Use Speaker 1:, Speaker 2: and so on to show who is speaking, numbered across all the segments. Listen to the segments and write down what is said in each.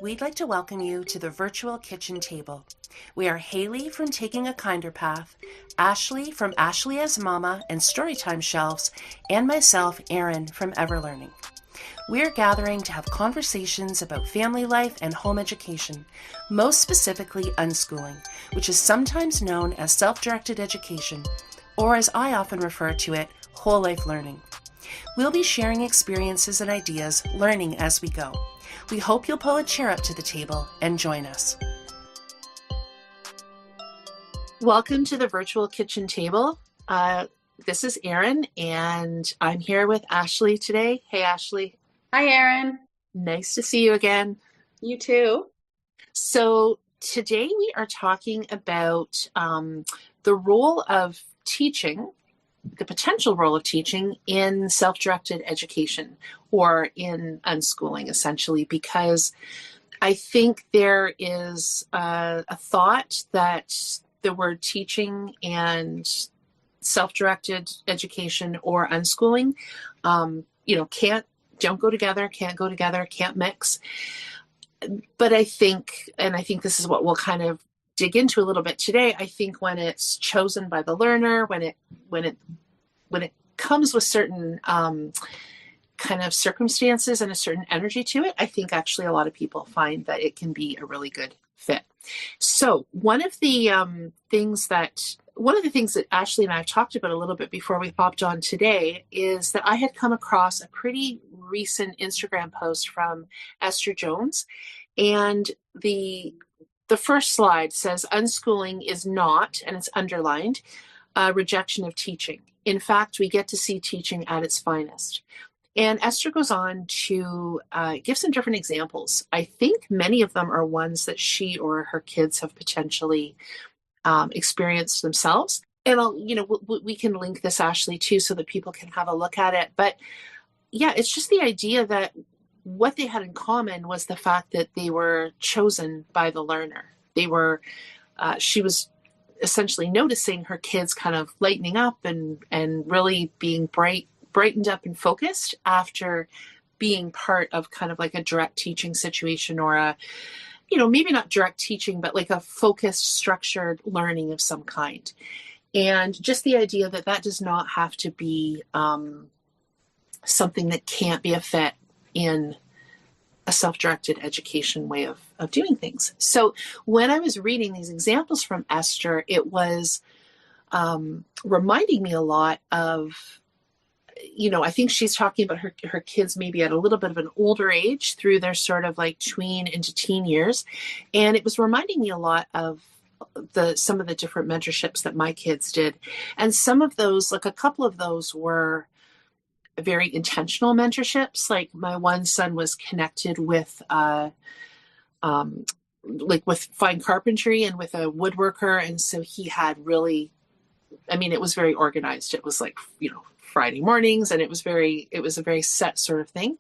Speaker 1: We'd like to welcome you to the virtual kitchen table. We are Haley from Taking a Kinder Path, Ashley from Ashley as Mama and Storytime Shelves, and myself, Erin, from Everlearning. We're gathering to have conversations about family life and home education, most specifically unschooling, which is sometimes known as self-directed education, or as I often refer to it, whole life learning. We'll be sharing experiences and ideas, learning as we go. We hope you'll pull a chair up to the table and join us. Welcome to the virtual kitchen table. This is Erin, and I'm here with Ashley today. Hey, Ashley.
Speaker 2: Hi, Erin.
Speaker 1: Nice to see you again.
Speaker 2: You too.
Speaker 1: So today we are talking about the role of teaching, the potential role of teaching in self-directed education or in unschooling, essentially, because I think there is a thought that the word teaching and self-directed education or unschooling, don't go together, can't go together, can't mix. But I think this is what we'll kind of dig into a little bit today. I think when it's chosen by the learner, when it comes with certain kind of circumstances and a certain energy to it, I think actually a lot of people find that it can be a really good fit. So one of the things that Ashley and I have talked about a little bit before we hopped on today is that I had come across a pretty recent Instagram post from Esther Jones, and the first slide says, "Unschooling is not," and it's underlined, "a rejection of teaching. In fact, we get to see teaching at its finest." And Esther goes on to give some different examples. I think many of them are ones that she or her kids have potentially experienced themselves. And we can link this, Ashley, too, so that people can have a look at it. But yeah, it's just the idea that what they had in common was the fact that they were chosen by the learner. She was essentially noticing her kids kind of lightening up and really being brightened up and focused after being part of kind of like a direct teaching situation, or maybe not direct teaching, but like a focused, structured learning of some kind. And just the idea that does not have to be something that can't be a fit in a self-directed education way of doing things. So when I was reading these examples from Esther, it was reminding me a lot of, I think she's talking about her kids maybe at a little bit of an older age through their sort of like tween into teen years. And it was reminding me a lot of some of the different mentorships that my kids did. And some of those, like a couple of those were very intentional mentorships. Like my one son was connected with with fine carpentry and with a woodworker. And so he had really, it was very organized. It was like, Friday mornings, and it was a very set sort of thing.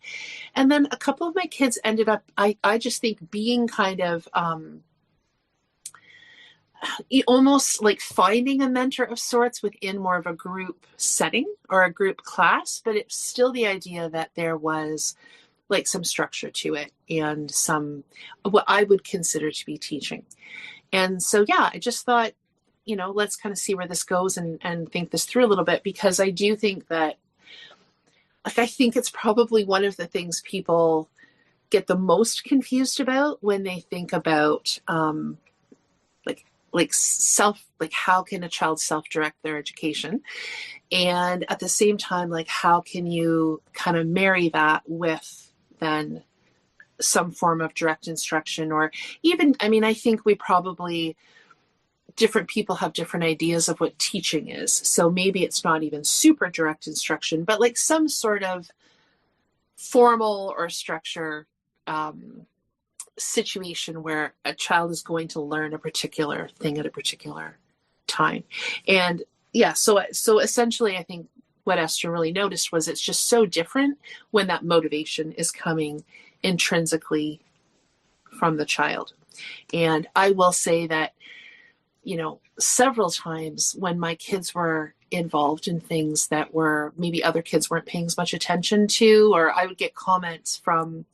Speaker 1: And then a couple of my kids ended up, I just think, being kind of almost like finding a mentor of sorts within more of a group setting or a group class, but it's still the idea that there was like some structure to it and some, what I would consider to be teaching. And so, yeah, I just thought, let's kind of see where this goes and think this through a little bit, because I do think that, I think it's probably one of the things people get the most confused about when they think about, how can a child self-direct their education? And at the same time, how can you kind of marry that with then some form of direct instruction, or even, I think we probably, different people have different ideas of what teaching is. So maybe it's not even super direct instruction, but like some sort of formal or structure situation where a child is going to learn a particular thing at a particular time. And yeah, so essentially I think what Esther really noticed was it's just so different when that motivation is coming intrinsically from the child. And I will say that, several times when my kids were involved in things that were maybe other kids weren't paying as much attention to, or I would get comments from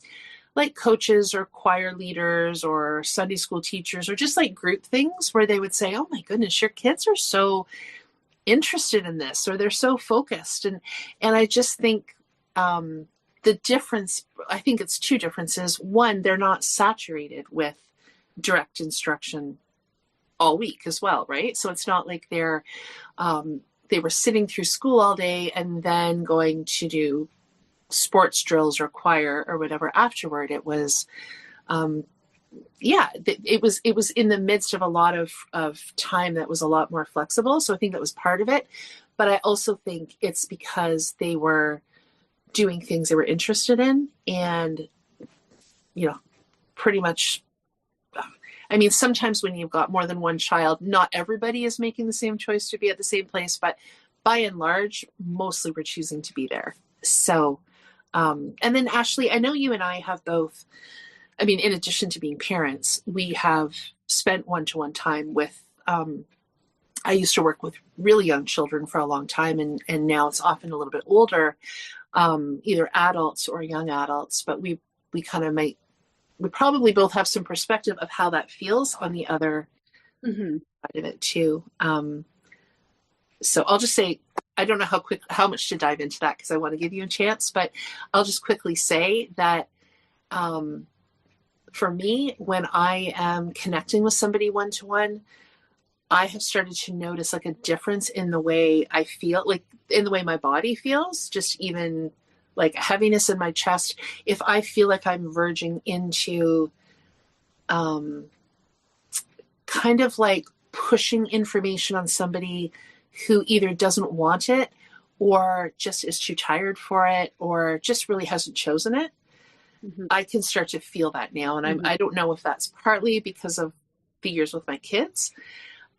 Speaker 1: like coaches or choir leaders or Sunday school teachers or just like group things where they would say, oh my goodness, your kids are so interested in this, or they're so focused. And I just think the difference, I think it's two differences. One, they're not saturated with direct instruction all week as well, right? So it's not like they were sitting through school all day and then going to do sports drills or choir or whatever afterward. It was it was in the midst of a lot of time that was a lot more flexible. So I think that was part of it. But I also think it's because they were doing things they were interested in, and, pretty much, I mean, sometimes when you've got more than one child, not everybody is making the same choice to be at the same place, but by and large, mostly we're choosing to be there. So, and then Ashley, I know you and I have both, I mean, in addition to being parents, we have spent one-to-one time with, I used to work with really young children for a long time, and now it's often a little bit older, either adults or young adults, but we kind of we probably both have some perspective of how that feels on the other side of it too. So I'll just say, I don't know how much to dive into that because I want to give you a chance, but I'll just quickly say that for me, when I am connecting with somebody one-to-one, I have started to notice like a difference in the way I feel, like in the way my body feels, just even like heaviness in my chest. If I feel like I'm verging into kind of like pushing information on somebody who either doesn't want it or just is too tired for it or just really hasn't chosen it, I can start to feel that now. And I don't know if that's partly because of the years with my kids.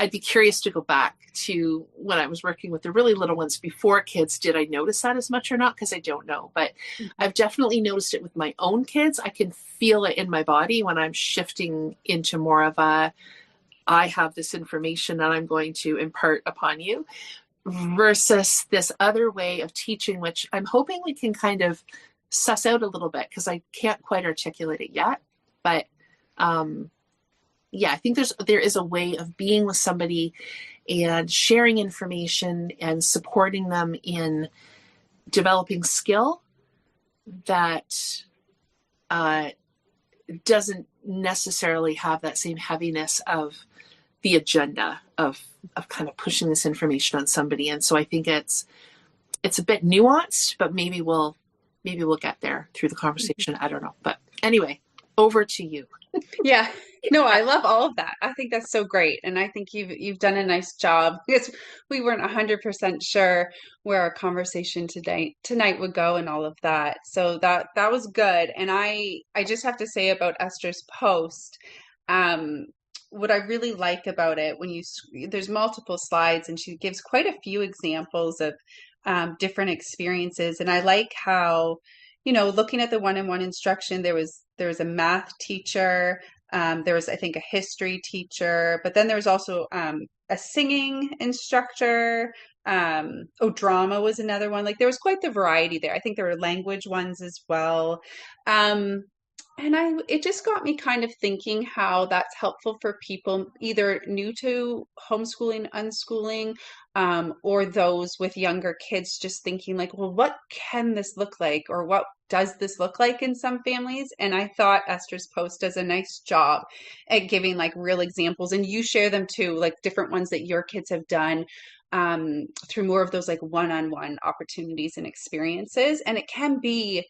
Speaker 1: I'd be curious to go back to when I was working with the really little ones before kids. Did I notice that as much or not? Because I don't know. But I've definitely noticed it with my own kids. I can feel it in my body when I'm shifting into more of a, I have this information that I'm going to impart upon you, versus this other way of teaching, which I'm hoping we can kind of suss out a little bit because I can't quite articulate it yet. But I think there is a way of being with somebody and sharing information and supporting them in developing skill that doesn't necessarily have that same heaviness of the agenda of kind of pushing this information on somebody. And so I think it's a bit nuanced, but maybe we'll get there through the conversation. I don't know. But anyway, over to you.
Speaker 2: Yeah. No, I love all of that. I think that's so great. And I think you've done a nice job because we weren't 100% sure where our conversation tonight would go and all of that. So that was good. And I just have to say about Esther's post, what I really like about it there's multiple slides and she gives quite a few examples of different experiences. And I like how, looking at the one-on-one instruction, there was a math teacher, there was, I think, a history teacher, but then there was also a singing instructor. Drama was another one. Like there was quite the variety there. I think there were language ones as well. And it just got me kind of thinking how that's helpful for people either new to homeschooling, unschooling, or those with younger kids, just thinking like, well, what can this look like? Or what does this look like in some families? And I thought Esther's post does a nice job at giving like real examples. And you share them too, like different ones that your kids have done through more of those like one-on-one opportunities and experiences. And it can be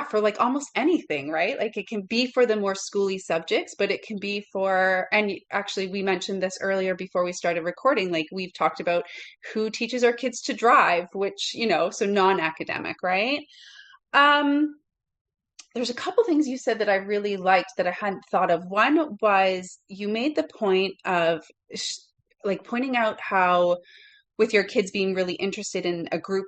Speaker 2: for like almost anything, right? Like it can be for the more schooly subjects, but it can be for, and actually we mentioned this earlier before we started recording, like we've talked about who teaches our kids to drive, which, so non-academic, right? There's a couple things you said that I really liked that I hadn't thought of. One was you made the point of like pointing out how with your kids being really interested in a group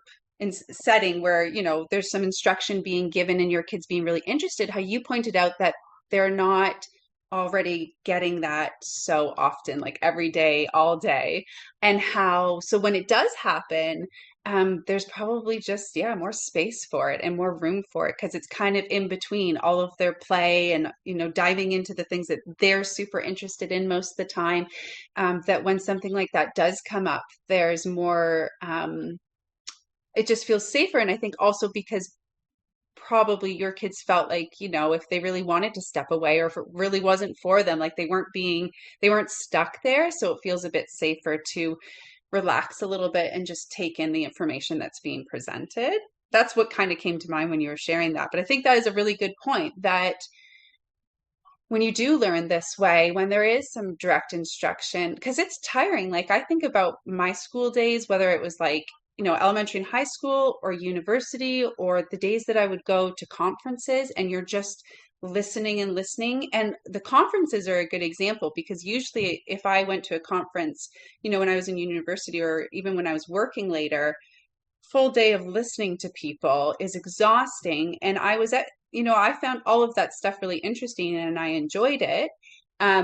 Speaker 2: setting where, there's some instruction being given and your kids being really interested, how you pointed out that they're not already getting that so often, like every day, all day. And how, so when it does happen there's probably just, yeah, more space for it and more room for it because it's kind of in between all of their play and, diving into the things that they're super interested in most of the time. That when something like that does come up, there's more, it just feels safer. And I think also because probably your kids felt like, if they really wanted to step away or if it really wasn't for them, like they weren't stuck there. So it feels a bit safer to relax a little bit and just take in the information that's being presented. That's what kind of came to mind when you were sharing that. But I think that is a really good point that when you do learn this way, when there is some direct instruction, because it's tiring. Like I think about my school days, whether it was like, elementary and high school or university, or the days that I would go to conferences and you're just listening and listening. And the conferences are a good example because usually if I went to a conference, when I was in university or even when I was working later, full day of listening to people is exhausting. And I found all of that stuff really interesting and I enjoyed it.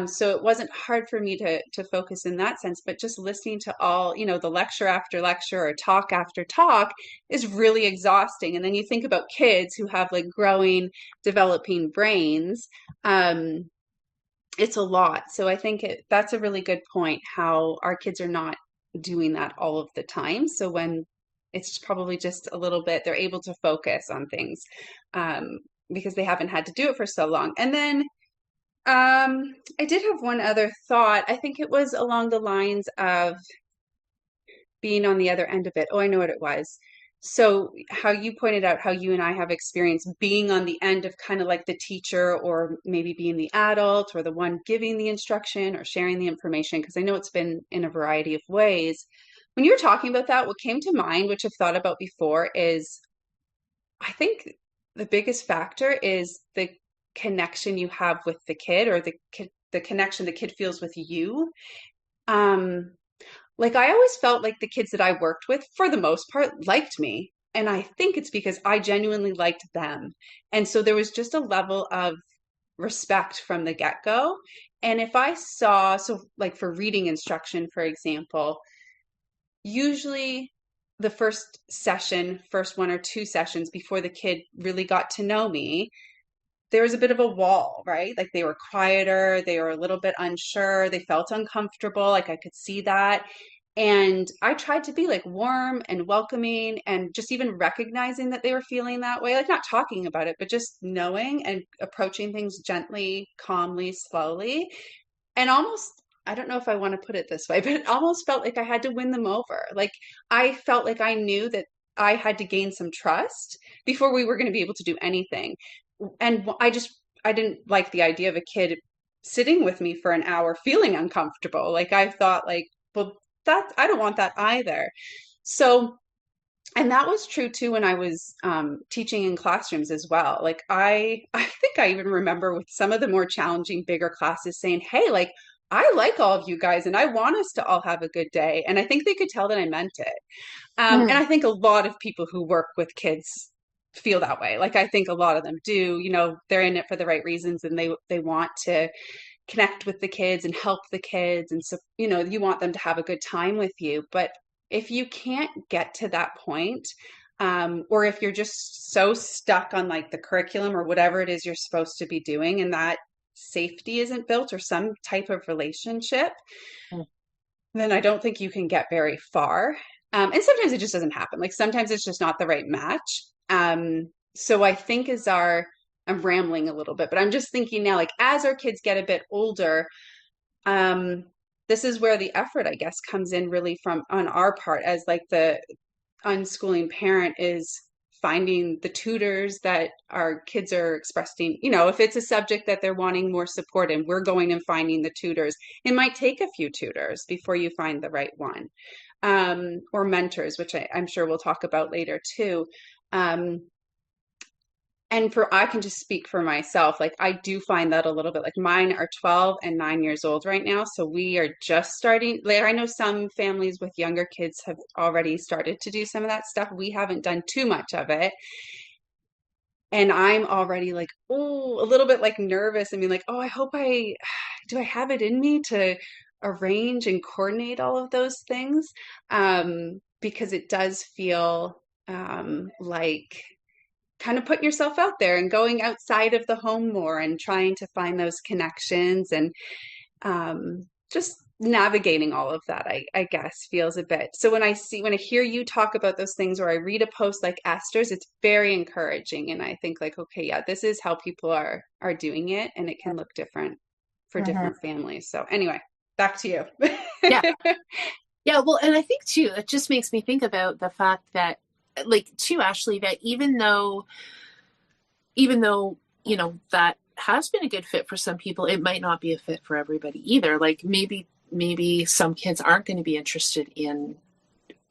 Speaker 2: So it wasn't hard for me to focus in that sense, but just listening to all, the lecture after lecture or talk after talk is really exhausting. And then you think about kids who have like growing, developing brains. It's a lot. So I think that's a really good point, how our kids are not doing that all of the time. So when it's probably just a little bit, they're able to focus on things because they haven't had to do it for so long. And then I did have one other thought. I think it was along the lines of being on the other end of it. Oh, I know what it was. So how you pointed out how you and I have experienced being on the end of kind of like the teacher or maybe being the adult or the one giving the instruction or sharing the information, because I know it's been in a variety of ways. When you were talking about that, what came to mind, which I've thought about before, is I think the biggest factor is the connection you have with the kid or the connection the kid feels with you. Um, like I always felt like the kids that I worked with, for the most part, liked me. And I think it's because I genuinely liked them. And so there was just a level of respect from the get-go. And if I saw, so like for reading instruction, for example, usually the first one or two sessions before the kid really got to know me, there was a bit of a wall, right? Like they were quieter, they were a little bit unsure, they felt uncomfortable, like I could see that. And I tried to be like warm and welcoming and just even recognizing that they were feeling that way, like not talking about it, but just knowing and approaching things gently, calmly, slowly. And almost, I don't know if I want to put it this way, but it almost felt like I had to win them over. Like I felt like I knew that I had to gain some trust before we were going to be able to do anything. And I didn't like the idea of a kid sitting with me for an hour feeling uncomfortable. Like I thought like, well, I don't want that either. So, and that was true too when I was teaching in classrooms as well. Like I think I even remember with some of the more challenging, bigger classes saying, "Hey, like I like all of you guys, and I want us to all have a good day." And I think they could tell that I meant it. And
Speaker 1: Mm.
Speaker 2: I think a lot of people who work with kids feel that way. Like I think a lot of them do. They're in it for the right reasons, and they want to connect with the kids and help the kids, and so you want them to have a good time with you. But if you can't get to that point, or if you're just so stuck on like the curriculum or whatever it is you're supposed to be doing, and that safety isn't built or some type of relationship, then I don't think you can get very far. And sometimes it just doesn't happen. Like sometimes it's just not the right match. So I think I'm rambling a little bit, but I'm just thinking now, like as our kids get a bit older, um, this is where the effort, I guess, comes in really from on our part as like the unschooling parent is finding the tutors that our kids are expressing, if it's a subject that they're wanting more support in, we're going and finding the tutors. It might take a few tutors before you find the right one, or mentors, which I'm sure we'll talk about later too. Um, and I can just speak for myself. Like I do find that a little bit like mine are 12 and 9 years old right now. So we are just starting. Like I know some families with younger kids have already started to do some of that stuff. We haven't done too much of it. And I'm already like, oh, a little bit like nervous. I mean, like, oh, do I have it in me to arrange and coordinate all of those things? because it does feel like kind of putting yourself out there and going outside of the home more and trying to find those connections, and just navigating all of that, I guess, feels a bit. So when I hear you talk about those things, or I read a post like Esther's, it's very encouraging. And I think like, okay, yeah, this is how people are doing it, and it can look different for different families. So anyway, back to you.
Speaker 1: Yeah. Yeah. Well, and I think too, it just makes me think about the fact that, like, too, Ashley, that even though, that has been a good fit for some people, it might not be a fit for everybody either. Like maybe some kids aren't going to be interested in,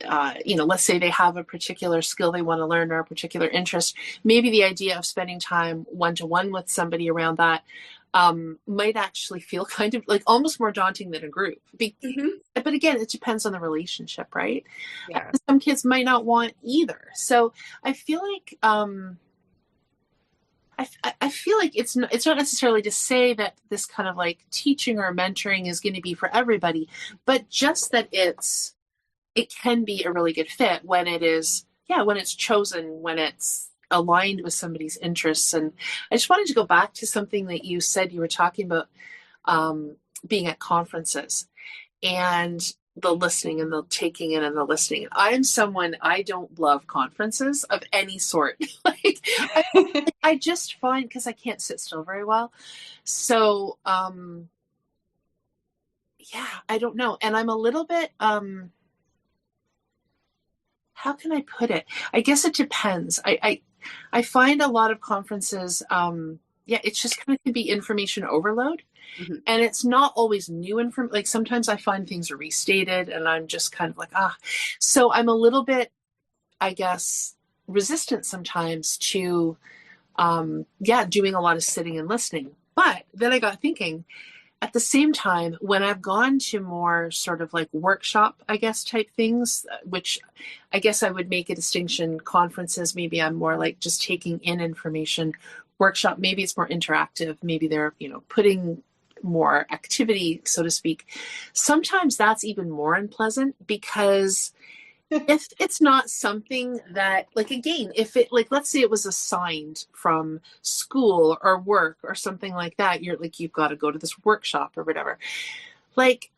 Speaker 1: let's say they have a particular skill they want to learn or a particular interest. Maybe the idea of spending time one-to-one with somebody around that might actually feel kind of like almost more daunting than a group. But again, it depends on the relationship, right?
Speaker 2: Yeah.
Speaker 1: Some kids might not want either. So I feel like I feel like it's not necessarily to say that this kind of like teaching or mentoring is going to be for everybody, but just that it can be a really good fit when it is, when it's chosen, when it's aligned with somebody's interests. And I just wanted to go back to something that you said. You were talking about being at conferences and the listening and the taking in and the listening. I'm someone, I don't love conferences of any sort. Like I just find, because I can't sit still very well. So I don't know. And I'm a little bit how can I put it? I guess it depends. I find a lot of conferences, it's just kind of can be information overload. And it's not always new information. Like sometimes I find things are restated and I'm just kind of like, so I'm a little bit, I guess, resistant sometimes to, doing a lot of sitting and listening. But then I got thinking, at the same time, when I've gone to more sort of like workshop, I guess, type things, which I guess I would make a distinction, conferences, maybe I'm more like just taking in information. Workshop, maybe it's more interactive. Maybe they're, putting more activity, so to speak. Sometimes that's even more unpleasant because if it's not something that, like, again, if it, like, let's say it was assigned from school or work or something like that, you're like, you've got to go to this workshop or whatever. Like,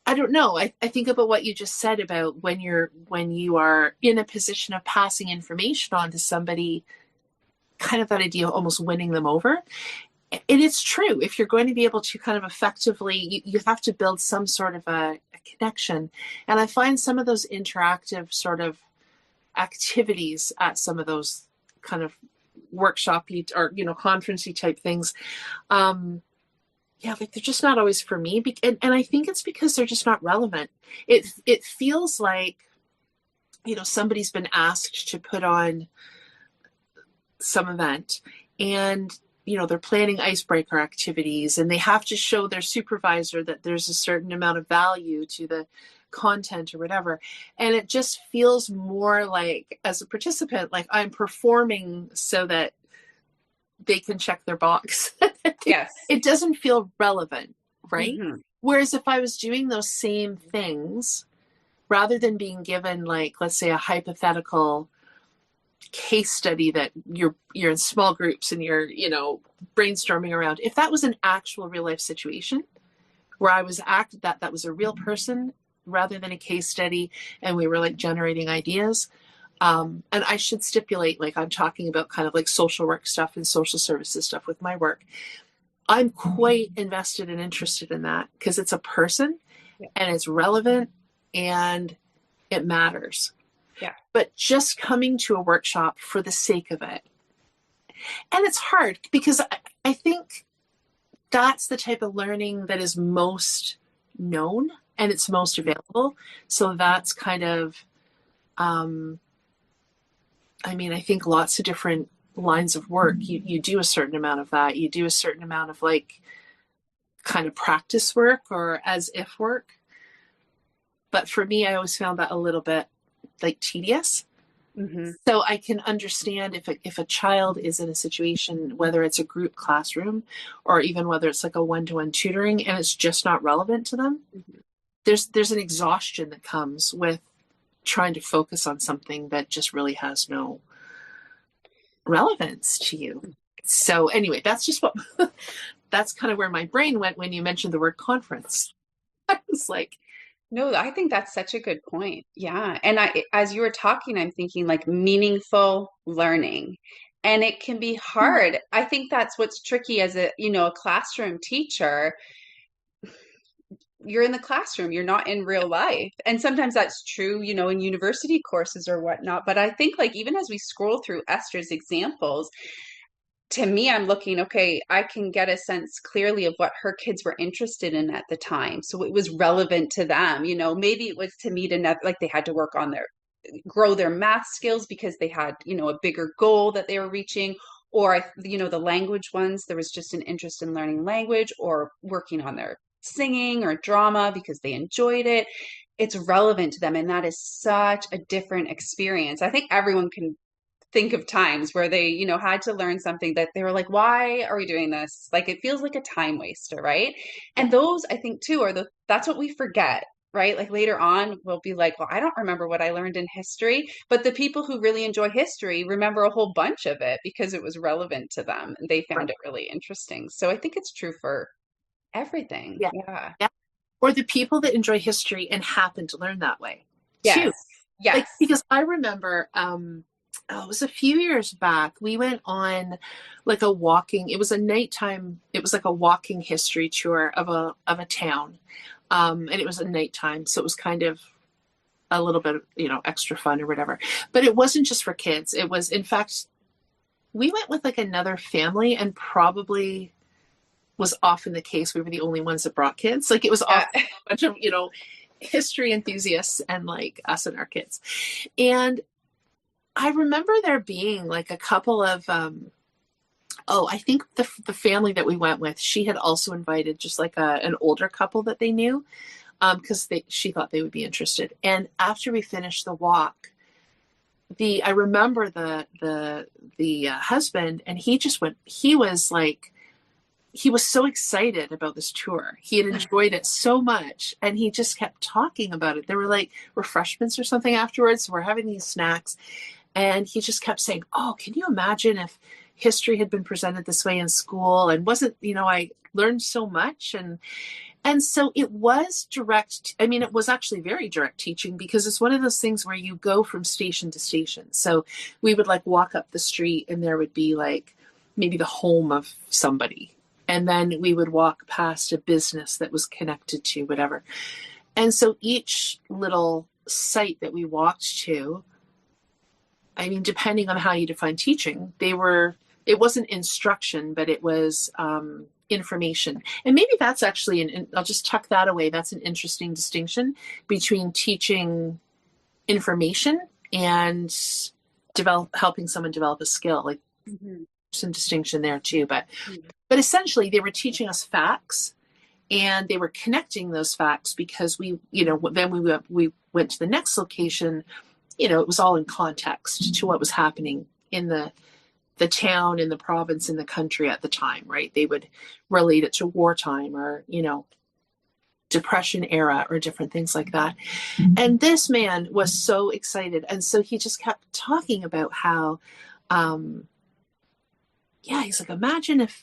Speaker 1: I don't know. I think about what you just said about when you are in a position of passing information on to somebody, kind of that idea of almost winning them over. And it's true. If you're going to be able to kind of effectively, you have to build some sort of a connection. And I find some of those interactive sort of activities at some of those kind of workshop-y or, conference-y type things, like they're just not always for me. And I think it's because they're just not relevant. It feels like, somebody's been asked to put on some event and they're planning icebreaker activities and they have to show their supervisor that there's a certain amount of value to the content or whatever. And it just feels more like, as a participant, like I'm performing so that they can check their box.
Speaker 2: Yes.
Speaker 1: It doesn't feel relevant, right? Whereas if I was doing those same things, rather than being given, like, let's say a hypothetical case study that you're in small groups and you're brainstorming around, if that was an actual real life situation where I was that was a real person rather than a case study and we were like generating ideas, and I should stipulate, like, I'm talking about kind of like social work stuff and social services stuff with my work. I'm quite invested and interested in that because it's a person and it's relevant and it matters.
Speaker 2: Yeah.
Speaker 1: But just coming to a workshop for the sake of it. And it's hard because I think that's the type of learning that is most known and it's most available. So that's kind of, I think lots of different lines of work, you do a certain amount of that. You do a certain amount of like kind of practice work or as if work. But for me, I always found that a little bit like tedious. So I can understand if a child is in a situation, whether it's a group classroom or even whether it's like a one-to-one tutoring and it's just not relevant to them, there's an exhaustion that comes with trying to focus on something that just really has no relevance to you. So anyway, that's just what that's kind of where my brain went when you mentioned the word conference. I was like,
Speaker 2: No, I think that's such a good point. Yeah. And as you were talking, I'm thinking like meaningful learning. And it can be hard. I think that's what's tricky as a classroom teacher. You're in the classroom, you're not in real life. And sometimes that's true in university courses or whatnot. But I think like even as we scroll through Esther's examples, to me, I'm looking, okay, I can get a sense clearly of what her kids were interested in at the time. So it was relevant to them. Maybe it was to meet another, like they had to work on grow their math skills because they had a bigger goal that they were reaching. Or the language ones, there was just an interest in learning language or working on their singing or drama because they enjoyed it. It's relevant to them. And that is such a different experience. I think everyone can think of times where they had to learn something that they were like, why are we doing this? Like, it feels like a time waster, right? And those, I think, too, that's what we forget, right? Like later on, we'll be like, well, I don't remember what I learned in history, but the people who really enjoy history remember a whole bunch of it because it was relevant to them and they found it really interesting. So I think it's true for everything.
Speaker 1: yeah,
Speaker 2: Yeah.
Speaker 1: yeah. Or the people that enjoy history and happen to learn that way too.
Speaker 2: Yes. Yes.
Speaker 1: Like, because I remember, it was a few years back. We went on like it was a nighttime, it was like a walking history tour of a town. And it was a nighttime. So it was kind of a little bit, extra fun or whatever. But it wasn't just for kids. It was, in fact, we went with like another family, and probably was often the case. We were the only ones that brought kids. Like, it was often a bunch of, history enthusiasts and like us and our kids. And I remember there being like a couple of, I think the family that we went with, she had also invited just like an older couple that they knew, because she thought they would be interested. And after we finished the walk, I remember the husband, and he just went. He was so excited about this tour. He had enjoyed it so much, and he just kept talking about it. There were like refreshments or something afterwards. So we're having these snacks, and he just kept saying, "Oh, can you imagine if history had been presented this way in school? And I learned so much." And so it was direct. I mean, it was actually very direct teaching, because it's one of those things where you go from station to station. So we would like walk up the street, and there would be like maybe the home of somebody. And then we would walk past a business that was connected to whatever. And so each little site that we walked to, I mean, depending on how you define teaching, it wasn't instruction, but it was information. And maybe that's actually, I'll just tuck that away. That's an interesting distinction between teaching information and helping someone develop a skill. Like, some distinction there too. But essentially, they were teaching us facts, and they were connecting those facts, because we went to the next location. It was all in context to what was happening in the town, in the province, in the country at the time, right? They would relate it to wartime or, Depression era or different things like that. And this man was so excited. And so he just kept talking about how, he's like, imagine if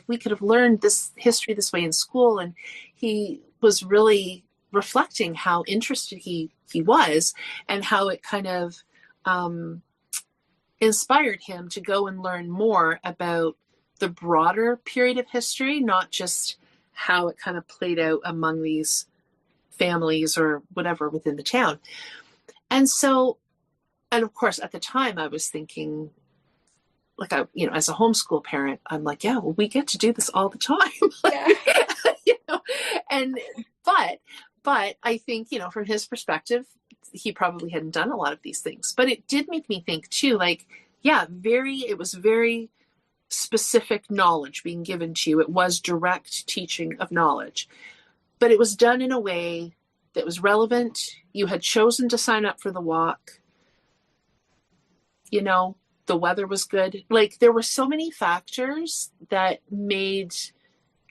Speaker 1: we could have learned this history this way in school. And he was really reflecting how interested he was, and how it kind of inspired him to go and learn more about the broader period of history, not just how it kind of played out among these families or whatever within the town. And of course, at the time I was thinking, like, as a homeschool parent, I'm like, yeah, well, we get to do this all the time. Yeah. But I think, from his perspective, he probably hadn't done a lot of these things. But it did make me think too, like, it was very specific knowledge being given to you. It was direct teaching of knowledge, but it was done in a way that was relevant. You had chosen to sign up for the walk. The weather was good. Like, there were so many factors that made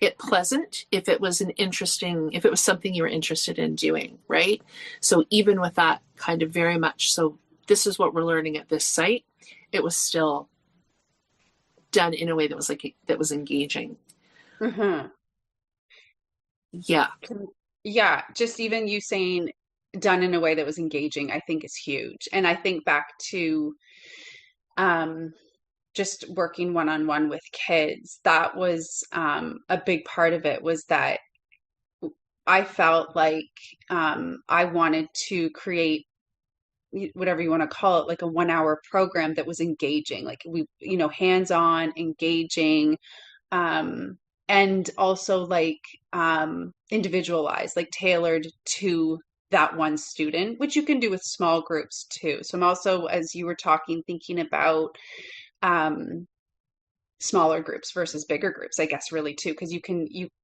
Speaker 1: it pleasant if it was if it was something you were interested in doing, right? So even with that kind of very much, so this is what we're learning at this site, it was still done in a way that was that was engaging.
Speaker 2: Mm-hmm.
Speaker 1: Yeah.
Speaker 2: Yeah, just even you saying done in a way that was engaging, I think is huge. And I think back to um, just working one-on-one with kids, that was a big part of it, was that I felt like I wanted to create whatever you want to call it, like a 1 hour program that was engaging, like hands-on, engaging, um, and also like individualized, like tailored to that one student, which you can do with small groups too. So I'm also, as you were talking, thinking about um, smaller groups versus bigger groups, I guess, really too, because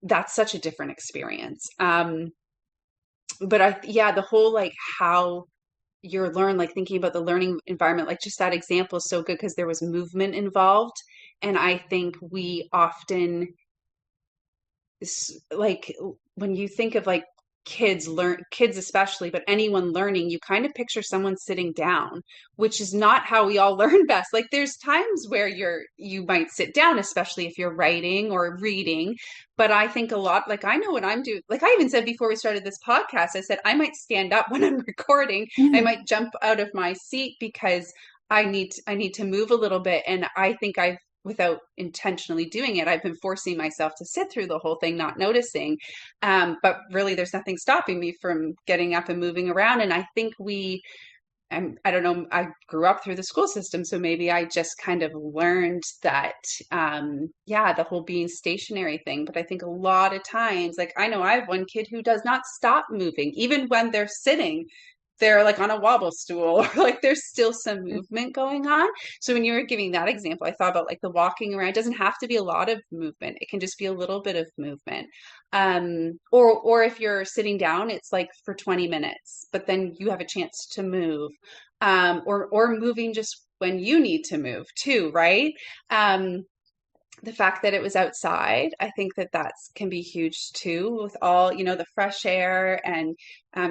Speaker 2: that's such a different experience. But yeah, the whole like how you're like thinking about the learning environment, like just that example is so good because there was movement involved. And I think we often like when you think of like kids especially, but anyone learning, you kind of picture someone sitting down, which is not how we all learn best. Like there's times where you might sit down, especially if you're writing or reading. But I think a lot, like I know when I'm doing, like I even said before we started this podcast, I said I might stand up when I'm recording. I might jump out of my seat because I need to move a little bit. And I think without intentionally doing it, I've been forcing myself to sit through the whole thing, not noticing. But really, there's nothing stopping me from getting up and moving around. And I think I don't know, I grew up through the school system, so maybe I just kind of learned that, yeah, the whole being stationary thing. But I think a lot of times, like I know I have one kid who does not stop moving, even when they're sitting. They're like on a wobble stool, or like there's still some movement going on. So when you were giving that example, I thought about like the walking around. It doesn't have to be a lot of movement. It can just be a little bit of movement. Or if you're sitting down, it's like for 20 minutes, but then you have a chance to move. Or moving just when you need to move too, right? The fact that it was outside, I think that can be huge too, with all, the fresh air. And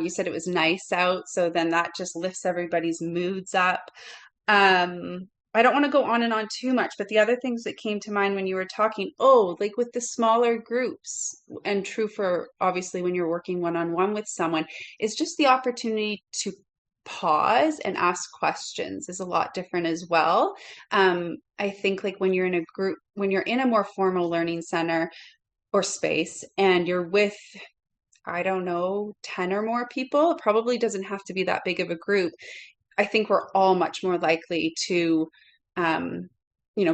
Speaker 2: you said it was nice out. So then that just lifts everybody's moods up. I don't want to go on and on too much, but the other things that came to mind when you were talking, like with the smaller groups, and true for obviously when you're working one-on-one with someone, is just the opportunity to pause and ask questions is a lot different as well. I think like when you're in a group, when you're in a more formal learning center or space and you're with, I don't know, 10 or more people, it probably doesn't have to be that big of a group. I think we're all much more likely to,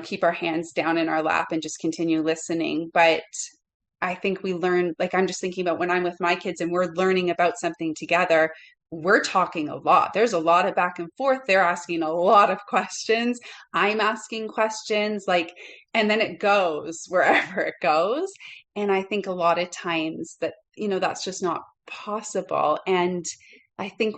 Speaker 2: keep our hands down in our lap and just continue listening. But I think we learn, like I'm just thinking about when I'm with my kids and we're learning about something together, we're talking a lot. There's a lot of back and forth. They're asking a lot of questions. I'm asking questions, and then it goes wherever it goes. And I think a lot of times that's just not possible. And I think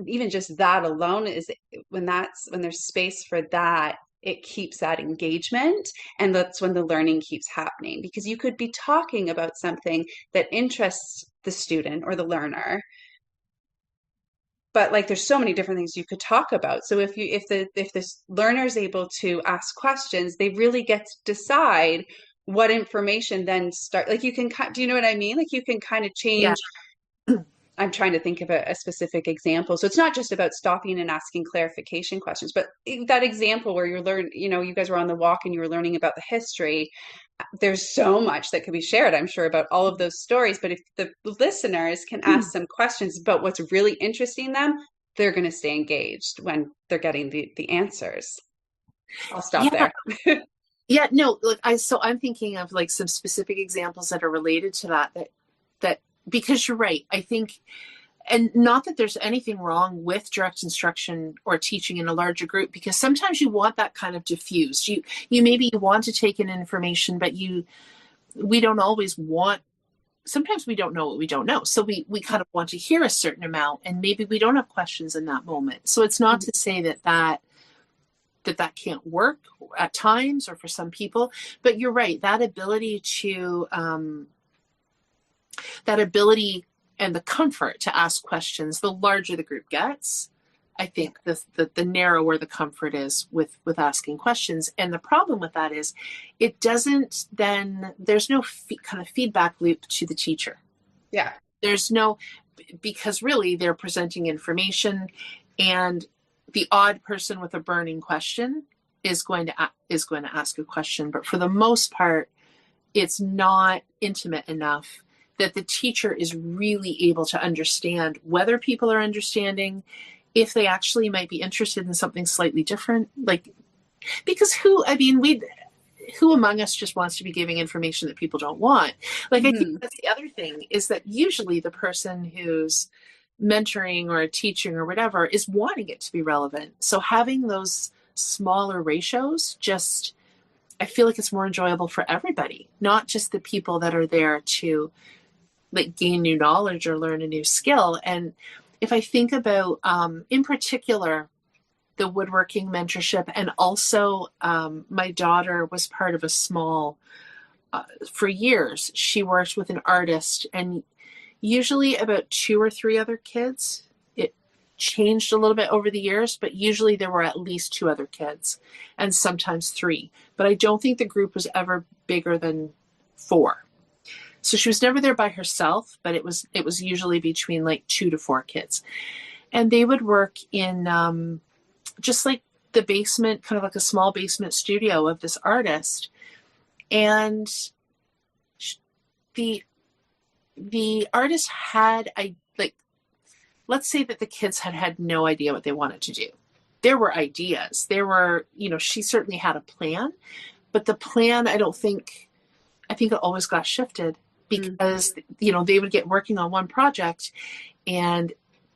Speaker 2: even just that alone is when there's space for that, it keeps that engagement. And that's when the learning keeps happening, because you could be talking about something that interests the student or the learner, but like there's so many different things you could talk about. So if the learner is able to ask questions, they really get to decide what information then start. Like you can, do you know what I mean? Like you can kind of change.
Speaker 1: Yeah.
Speaker 2: I'm trying to think of a specific example. So it's not just about stopping and asking clarification questions, but that example where you guys were on the walk and you were learning about the history. There's so much that could be shared, I'm sure, about all of those stories. But if the listeners can ask some questions about what's really interesting them, they're going to stay engaged when they're getting the answers. I'll stop there.
Speaker 1: Yeah, no, I'm thinking of like some specific examples that are related to that because you're right. I think, and not that there's anything wrong with direct instruction or teaching in a larger group, because sometimes you want that kind of diffused. You maybe want to take in information, but we don't always want. Sometimes we don't know what we don't know, so we kind of want to hear a certain amount, and maybe we don't have questions in that moment. So it's not to say that that can't work at times or for some people. But you're right, that ability and the comfort to ask questions, the larger the group gets, I think the narrower the comfort is with asking questions. And the problem with that is it doesn't then, there's no kind of feedback loop to the teacher.
Speaker 2: Yeah.
Speaker 1: There's no, because really they're presenting information, and the odd person with a burning question is going to ask a question. But for the most part, it's not intimate enough that the teacher is really able to understand whether people are understanding, if they actually might be interested in something slightly different. Like, because who among us just wants to be giving information that people don't want? Like, I think that's the other thing, is that usually the person who's mentoring or teaching or whatever is wanting it to be relevant. So having those smaller ratios, just, I feel like it's more enjoyable for everybody, not just the people that are there to like gain new knowledge or learn a new skill. And if I think about, in particular, the woodworking mentorship, and also my daughter was part of a small, for years, she worked with an artist, and usually about 2 or 3 other kids. It changed a little bit over the years, but usually there were at least 2 other kids, and sometimes 3. But I don't think the group was ever bigger than 4. So she was never there by herself, but it was usually between like 2 to 4 kids. And they would work in just like the basement, kind of like a small basement studio of this artist. And the artist had, let's say that the kids had no idea what they wanted to do. There were ideas. She certainly had a plan, but the plan, I think it always got shifted, because, they would get working on one project and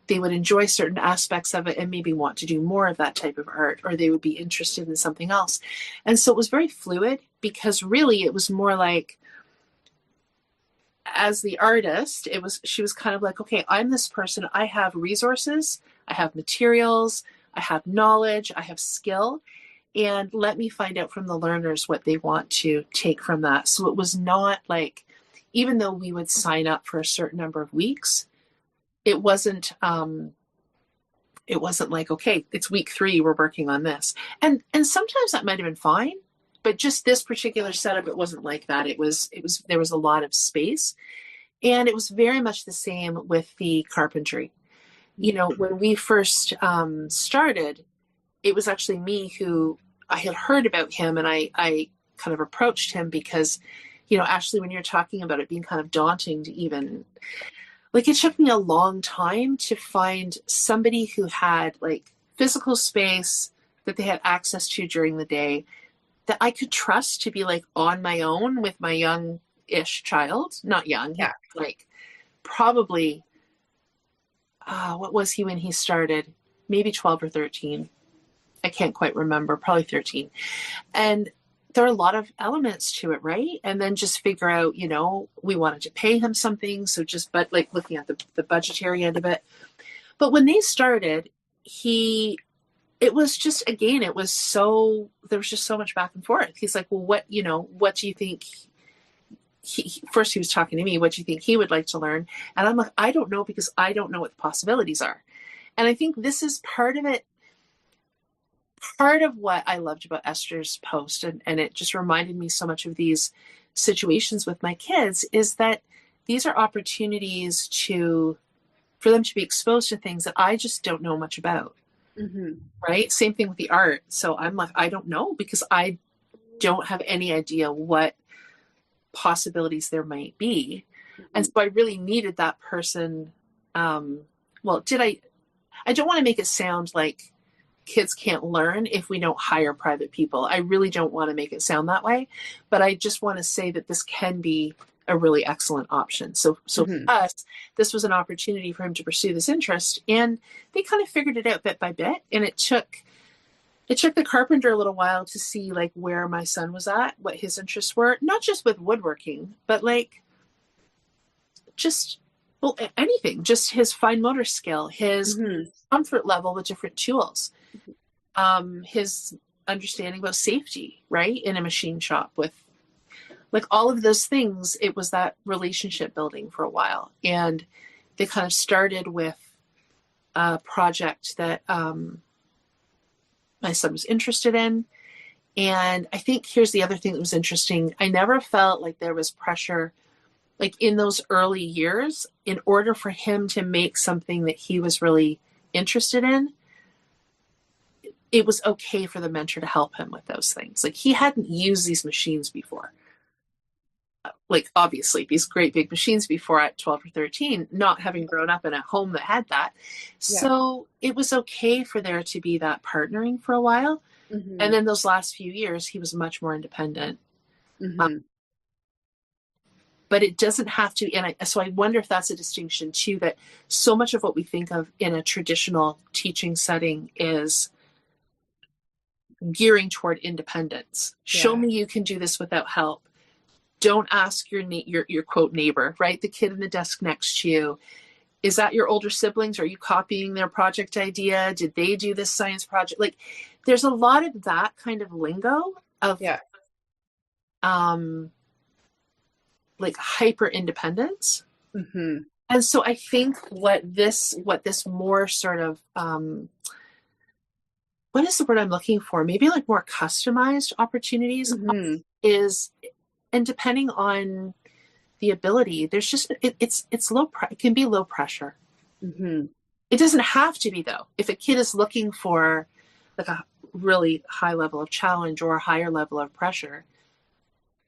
Speaker 1: they would enjoy certain aspects of it and maybe want to do more of that type of art, or they would be interested in something else. And so it was very fluid, because really it was more like, as the artist, she was kind of like, okay, I'm this person. I have resources, I have materials, I have knowledge, I have skill, and let me find out from the learners what they want to take from that. So it was not like, even though we would sign up for a certain number of weeks, it wasn't like, okay, it's week 3, we're working on this. And sometimes that might have been fine, but just this particular setup, it wasn't like that. There was a lot of space, and it was very much the same with the carpentry. When we first started, it was actually me who, I had heard about him, and I kind of approached him because, Ashley, when you're talking about it being kind of daunting to even, like, it took me a long time to find somebody who had like physical space that they had access to during the day, that I could trust to be like on my own with my young-ish child. Not young,
Speaker 2: yeah,
Speaker 1: like probably, what was he when he started? Maybe 12 or 13. I can't quite remember, probably 13. And there are a lot of elements to it, right? And then just figure out, we wanted to pay him something. So but like looking at the budgetary end of it. But when they started, it was just, again, there was just so much back and forth. He's like, well, what do you think? First he was talking to me, what do you think he would like to learn? And I'm like, I don't know, because I don't know what the possibilities are. And I think this is part of it. Part of what I loved about Esther's post, and it just reminded me so much of these situations with my kids, is that these are opportunities for them to be exposed to things that I just don't know much about. Right? Same thing with the art. So I'm like, I don't know, because I don't have any idea what possibilities there might be. And so I really needed that person. I don't want to make it sound like kids can't learn if we don't hire private people. I really don't want to make it sound that way, but I just want to say that this can be a really excellent option. So for us, this was an opportunity for him to pursue this interest, and they kind of figured it out bit by bit. And it took the carpenter a little while to see like where my son was at, what his interests were, not just with woodworking, but like just, well, anything, just his fine motor skill, his comfort level with different tools, his understanding about safety, right? In a machine shop with like all of those things. It was that relationship building for a while. And they kind of started with a project that my son was interested in. And I think here's the other thing that was interesting. I never felt like there was pressure, like in those early years, in order for him to make something that he was really interested in. It was okay for the mentor to help him with those things. Like he hadn't used these machines before. Like obviously these great big machines before at 12 or 13, not having grown up in a home that had that.
Speaker 2: Yeah.
Speaker 1: So it was okay for there to be that partnering for a while.
Speaker 2: Mm-hmm.
Speaker 1: And then those last few years, he was much more independent.
Speaker 2: Mm-hmm.
Speaker 1: But it doesn't have to. And so I wonder if that's a distinction too, that so much of what we think of in a traditional teaching setting is gearing toward independence. Yeah. Show me you can do this without help. Don't ask your quote neighbor, right? The kid in the desk next to you. Is that your older siblings? Are you copying their project idea? Did they do this science project? Like there's a lot of that kind of lingo of like hyper independence.
Speaker 2: Mm-hmm.
Speaker 1: And so I think what this more sort of what is the word I'm looking for? Maybe like more customized opportunities is, and depending on the ability, there's just it's low. It can be low pressure.
Speaker 2: Mm-hmm.
Speaker 1: It doesn't have to be though. If a kid is looking for like a really high level of challenge or a higher level of pressure,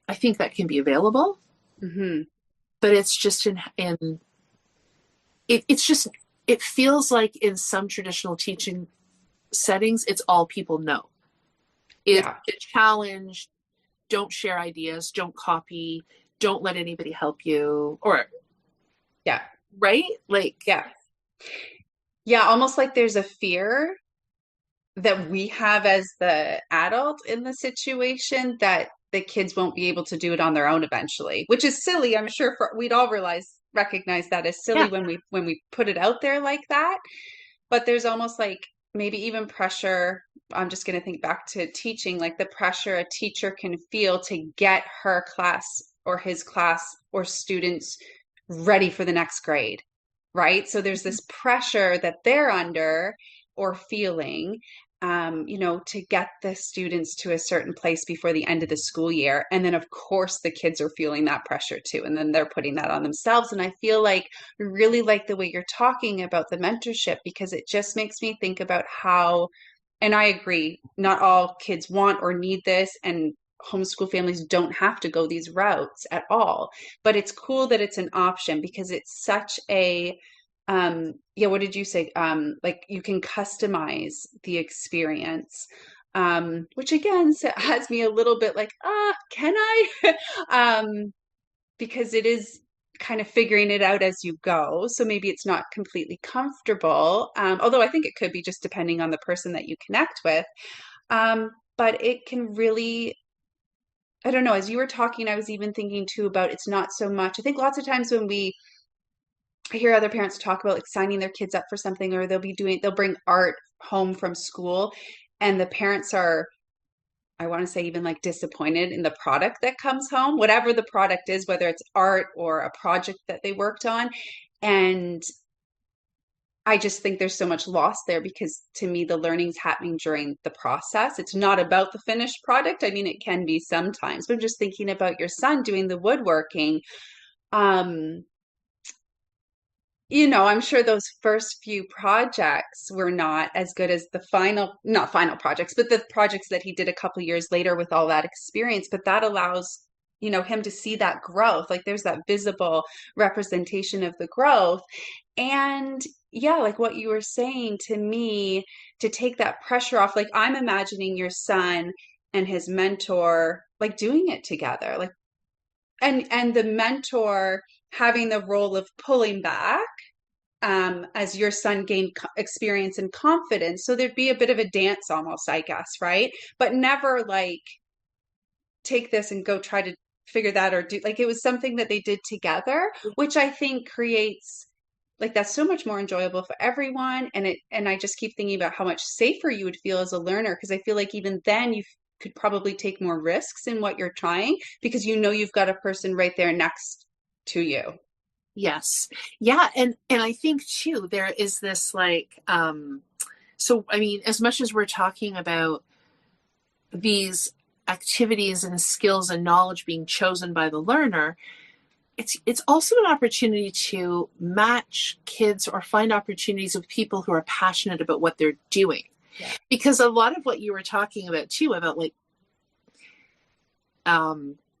Speaker 1: I think that can be available.
Speaker 2: Mm-hmm.
Speaker 1: But it's just it's just, it feels like in some traditional teaching settings, it's all people know. It's a challenge. Don't share ideas. Don't copy. Don't let anybody help you. Or right? Like
Speaker 2: almost like there's a fear that we have as the adult in the situation that the kids won't be able to do it on their own eventually, which is silly. I'm sure we'd all recognize that as silly when we put it out there like that. But there's almost like maybe even pressure. I'm just going to think back to teaching, like the pressure a teacher can feel to get her class or his class or students ready for the next grade, right? So there's this pressure that they're under or feeling, to get the students to a certain place before the end of the school year. And then, of course, the kids are feeling that pressure too. And then they're putting that on themselves. And I feel like really like the way you're talking about the mentorship, because it just makes me think about how, and I agree, not all kids want or need this. And homeschool families don't have to go these routes at all. But it's cool that it's an option because it's such a what did you say? Like you can customize the experience, which again has me a little bit like, can I? Because it is kind of figuring it out as you go. So maybe it's not completely comfortable. Although I think it could be just depending on the person that you connect with. But it can really, I don't know, as you were talking, I was even thinking too about it's not so much. I think lots of times when I hear other parents talk about like signing their kids up for something, or they'll bring art home from school, and the parents are, I want to say, even like disappointed in the product that comes home, whatever the product is, whether it's art or a project that they worked on. And I just think there's so much loss there because to me, the learning's happening during the process. It's not about the finished product. I mean, it can be sometimes, but I'm just thinking about your son doing the woodworking. I'm sure those first few projects were not as good as the not final projects, but the projects that he did a couple years later with all that experience. But that allows, him to see that growth. Like there's that visible representation of the growth. And like what you were saying to me, to take that pressure off, like I'm imagining your son and his mentor, like doing it together, like, and the mentor having the role of pulling back as your son gained experience and confidence. So there'd be a bit of a dance almost, I guess, right? But never like take this and go try to figure that or do, like it was something that they did together, which I think creates like that's so much more enjoyable for everyone. And I just keep thinking about how much safer you would feel as a learner, because I feel like even then you could probably take more risks in what you're trying because you know you've got a person right there next to you.
Speaker 1: Yes. Yeah. And I think too, there is this like, so I mean, as much as we're talking about these activities and skills and knowledge being chosen by the learner, it's also an opportunity to match kids or find opportunities with people who are passionate about what they're doing.
Speaker 2: Yeah.
Speaker 1: Because a lot of what you were talking about too, about like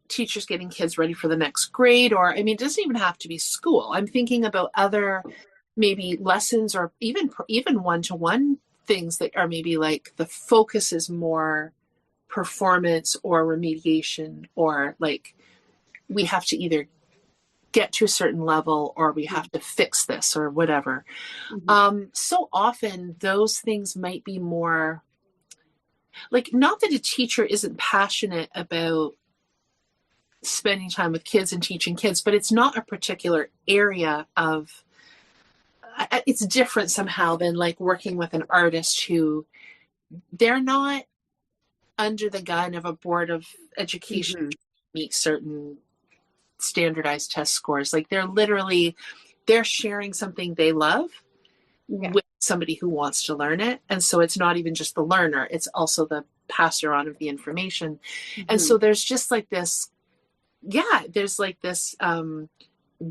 Speaker 1: teachers getting kids ready for the next grade, or I mean, it doesn't even have to be school. I'm thinking about other maybe lessons or even one-to-one things that are maybe like the focus is more performance or remediation, or like we have to either get to a certain level or we have to fix this or whatever. So often those things might be more like, not that a teacher isn't passionate about spending time with kids and teaching kids, but it's not a particular area of, it's different somehow than like working with an artist who they're not under the gun of a board of education to meet certain standardized test scores. Like they're sharing something they love with somebody who wants to learn it. And so it's not even just the learner, it's also the passer on of the information. And so there's just like this, there's like this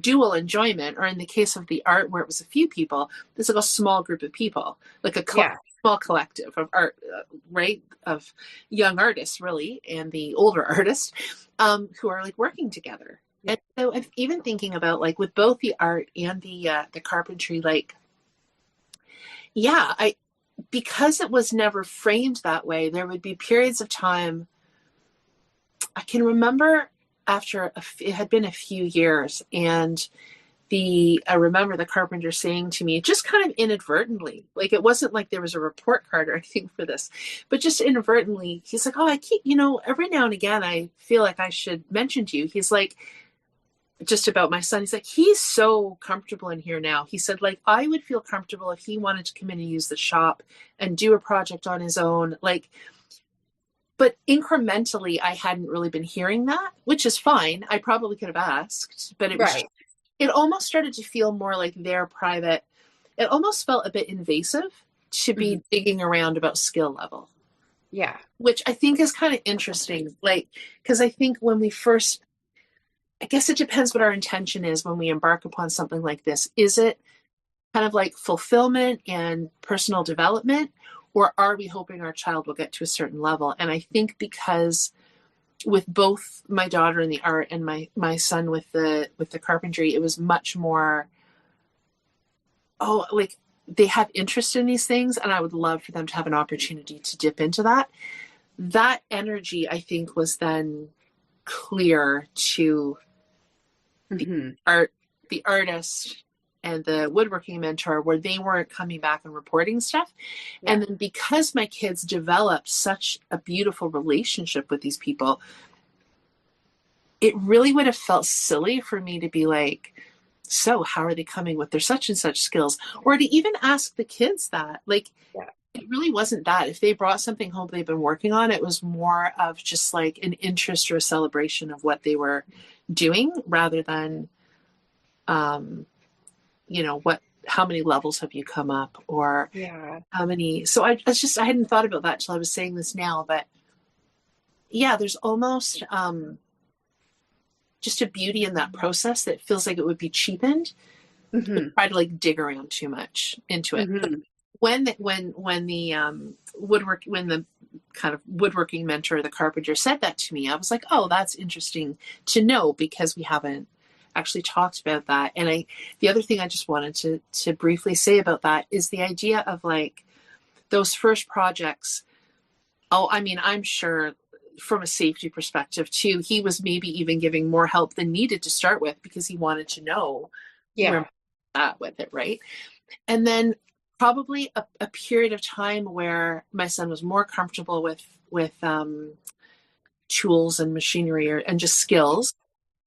Speaker 1: dual enjoyment, or in the case of the art where it was a few people, there's like a small group of people, like a small collective of art, right, of young artists really, and the older artists who are like working together. And so I'm even thinking about like with both the art and the carpentry, like, because it was never framed that way, there would be periods of time. I can remember after it had been a few years, and I remember the carpenter saying to me, just kind of inadvertently, like it wasn't like there was a report card or anything for this, but just inadvertently, he's like, oh, I keep, every now and again, I feel like I should mention to you. He's like, just about my son, he's like, he's so comfortable in here now. He said, like, I would feel comfortable if he wanted to come in and use the shop and do a project on his own. Like, but incrementally, I hadn't really been hearing that, which is fine. I probably could have asked, but it almost started to feel more like their private. It almost felt a bit invasive to be digging around about skill level.
Speaker 2: Yeah.
Speaker 1: Which I think is kind of interesting. Like, because I think when we first, I guess it depends what our intention is when we embark upon something like this. Is it kind of like fulfillment and personal development, or are we hoping our child will get to a certain level? And I think because with both my daughter in the art and my son with the carpentry, it was much more, like they have interest in these things, and I would love for them to have an opportunity to dip into that. That energy, I think, was then clear to the artist and the woodworking mentor, where they weren't coming back and reporting stuff. And then because my kids developed such a beautiful relationship with these people, it really would have felt silly for me to be like, so how are they coming with their such and such skills? Or to even ask the kids that. Like, it really wasn't that. If they brought something home they've been working on, it was more of just like an interest or a celebration of what they were doing, rather than how many levels have you come up, or how many. So I hadn't thought about that till I was saying this now, but there's almost just a beauty in that process that feels like it would be cheapened to try to like dig around too much into it. When the kind of woodworking mentor, the carpenter, said that to me, I was like, oh, that's interesting to know, because we haven't actually talked about that. And the other thing I just wanted to briefly say about that is the idea of like those first projects. Oh, I mean, I'm sure from a safety perspective too, he was maybe even giving more help than needed to start with, because he wanted to know where at with it, right? And then probably a period of time where my son was more comfortable with tools and machinery and just skills.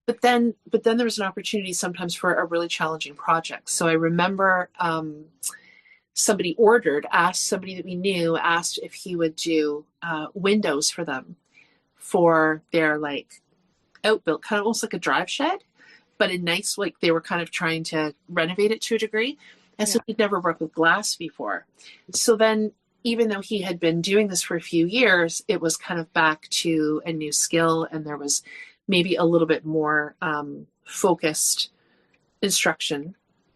Speaker 1: but then there was an opportunity sometimes for a really challenging project. So I remember somebody asked somebody that we knew, asked if he would do windows for them for their like outbuilt, kind of almost like a drive shed, but a nice, like they were kind of trying to renovate it to a degree. And so he'd never worked with glass before. So then, even though he had been doing this for a few years, it was kind of back to a new skill, and there was maybe a little bit more focused instruction.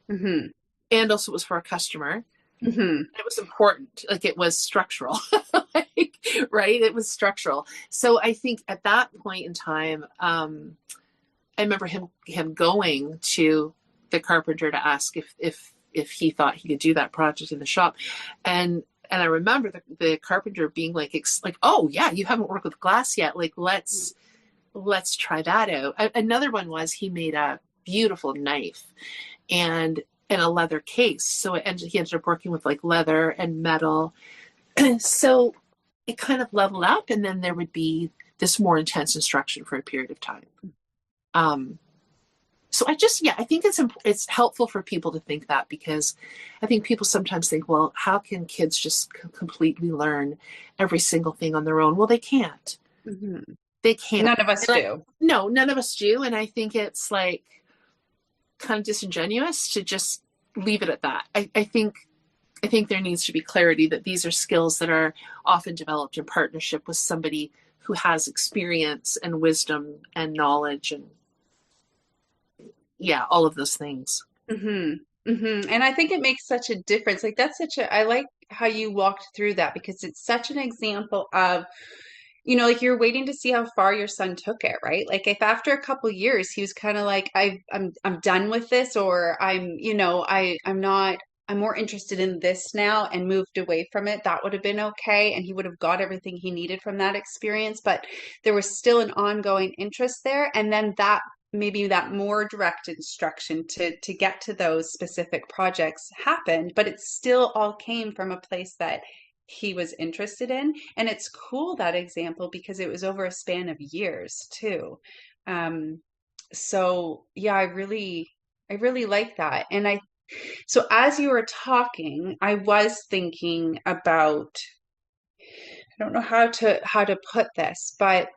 Speaker 2: Mm-hmm.
Speaker 1: And also it was for a customer.
Speaker 2: Mm-hmm.
Speaker 1: It was important, like it was structural, like, right? It was structural. So I think at that point in time, I remember him going to the carpenter to ask if he thought he could do that project in the shop, and I remember the carpenter being like, oh yeah, you haven't worked with glass yet, like let's try that out. Another one was he made a beautiful knife and a leather case. So he ended up working with like leather and metal. So it kind of leveled up, and then there would be this more intense instruction for a period of time. So I think it's helpful for people to think that, because I think people sometimes think, well, how can kids just completely learn every single thing on their own? Well, they can't.
Speaker 2: Mm-hmm.
Speaker 1: They can't.
Speaker 2: None of us do.
Speaker 1: No, none of us do. And I think it's like kind of disingenuous to just leave it at that. I think there needs to be clarity that these are skills that are often developed in partnership with somebody who has experience and wisdom and knowledge and all of those things.
Speaker 2: Mm-hmm. Mm-hmm. And I think it makes such a difference. Like I like how you walked through that, because it's such an example of, like you're waiting to see how far your son took it, right? Like if after a couple years he was kind of like, I'm done with this, or I'm more interested in this now, and moved away from it, that would have been okay. And he would have got everything he needed from that experience, but there was still an ongoing interest there. And then maybe that more direct instruction to get to those specific projects happened, but it still all came from a place that he was interested in. And it's cool, that example, because it was over a span of years too. So yeah, I really like that. And so as you were talking, I was thinking about, I don't know how to put this, but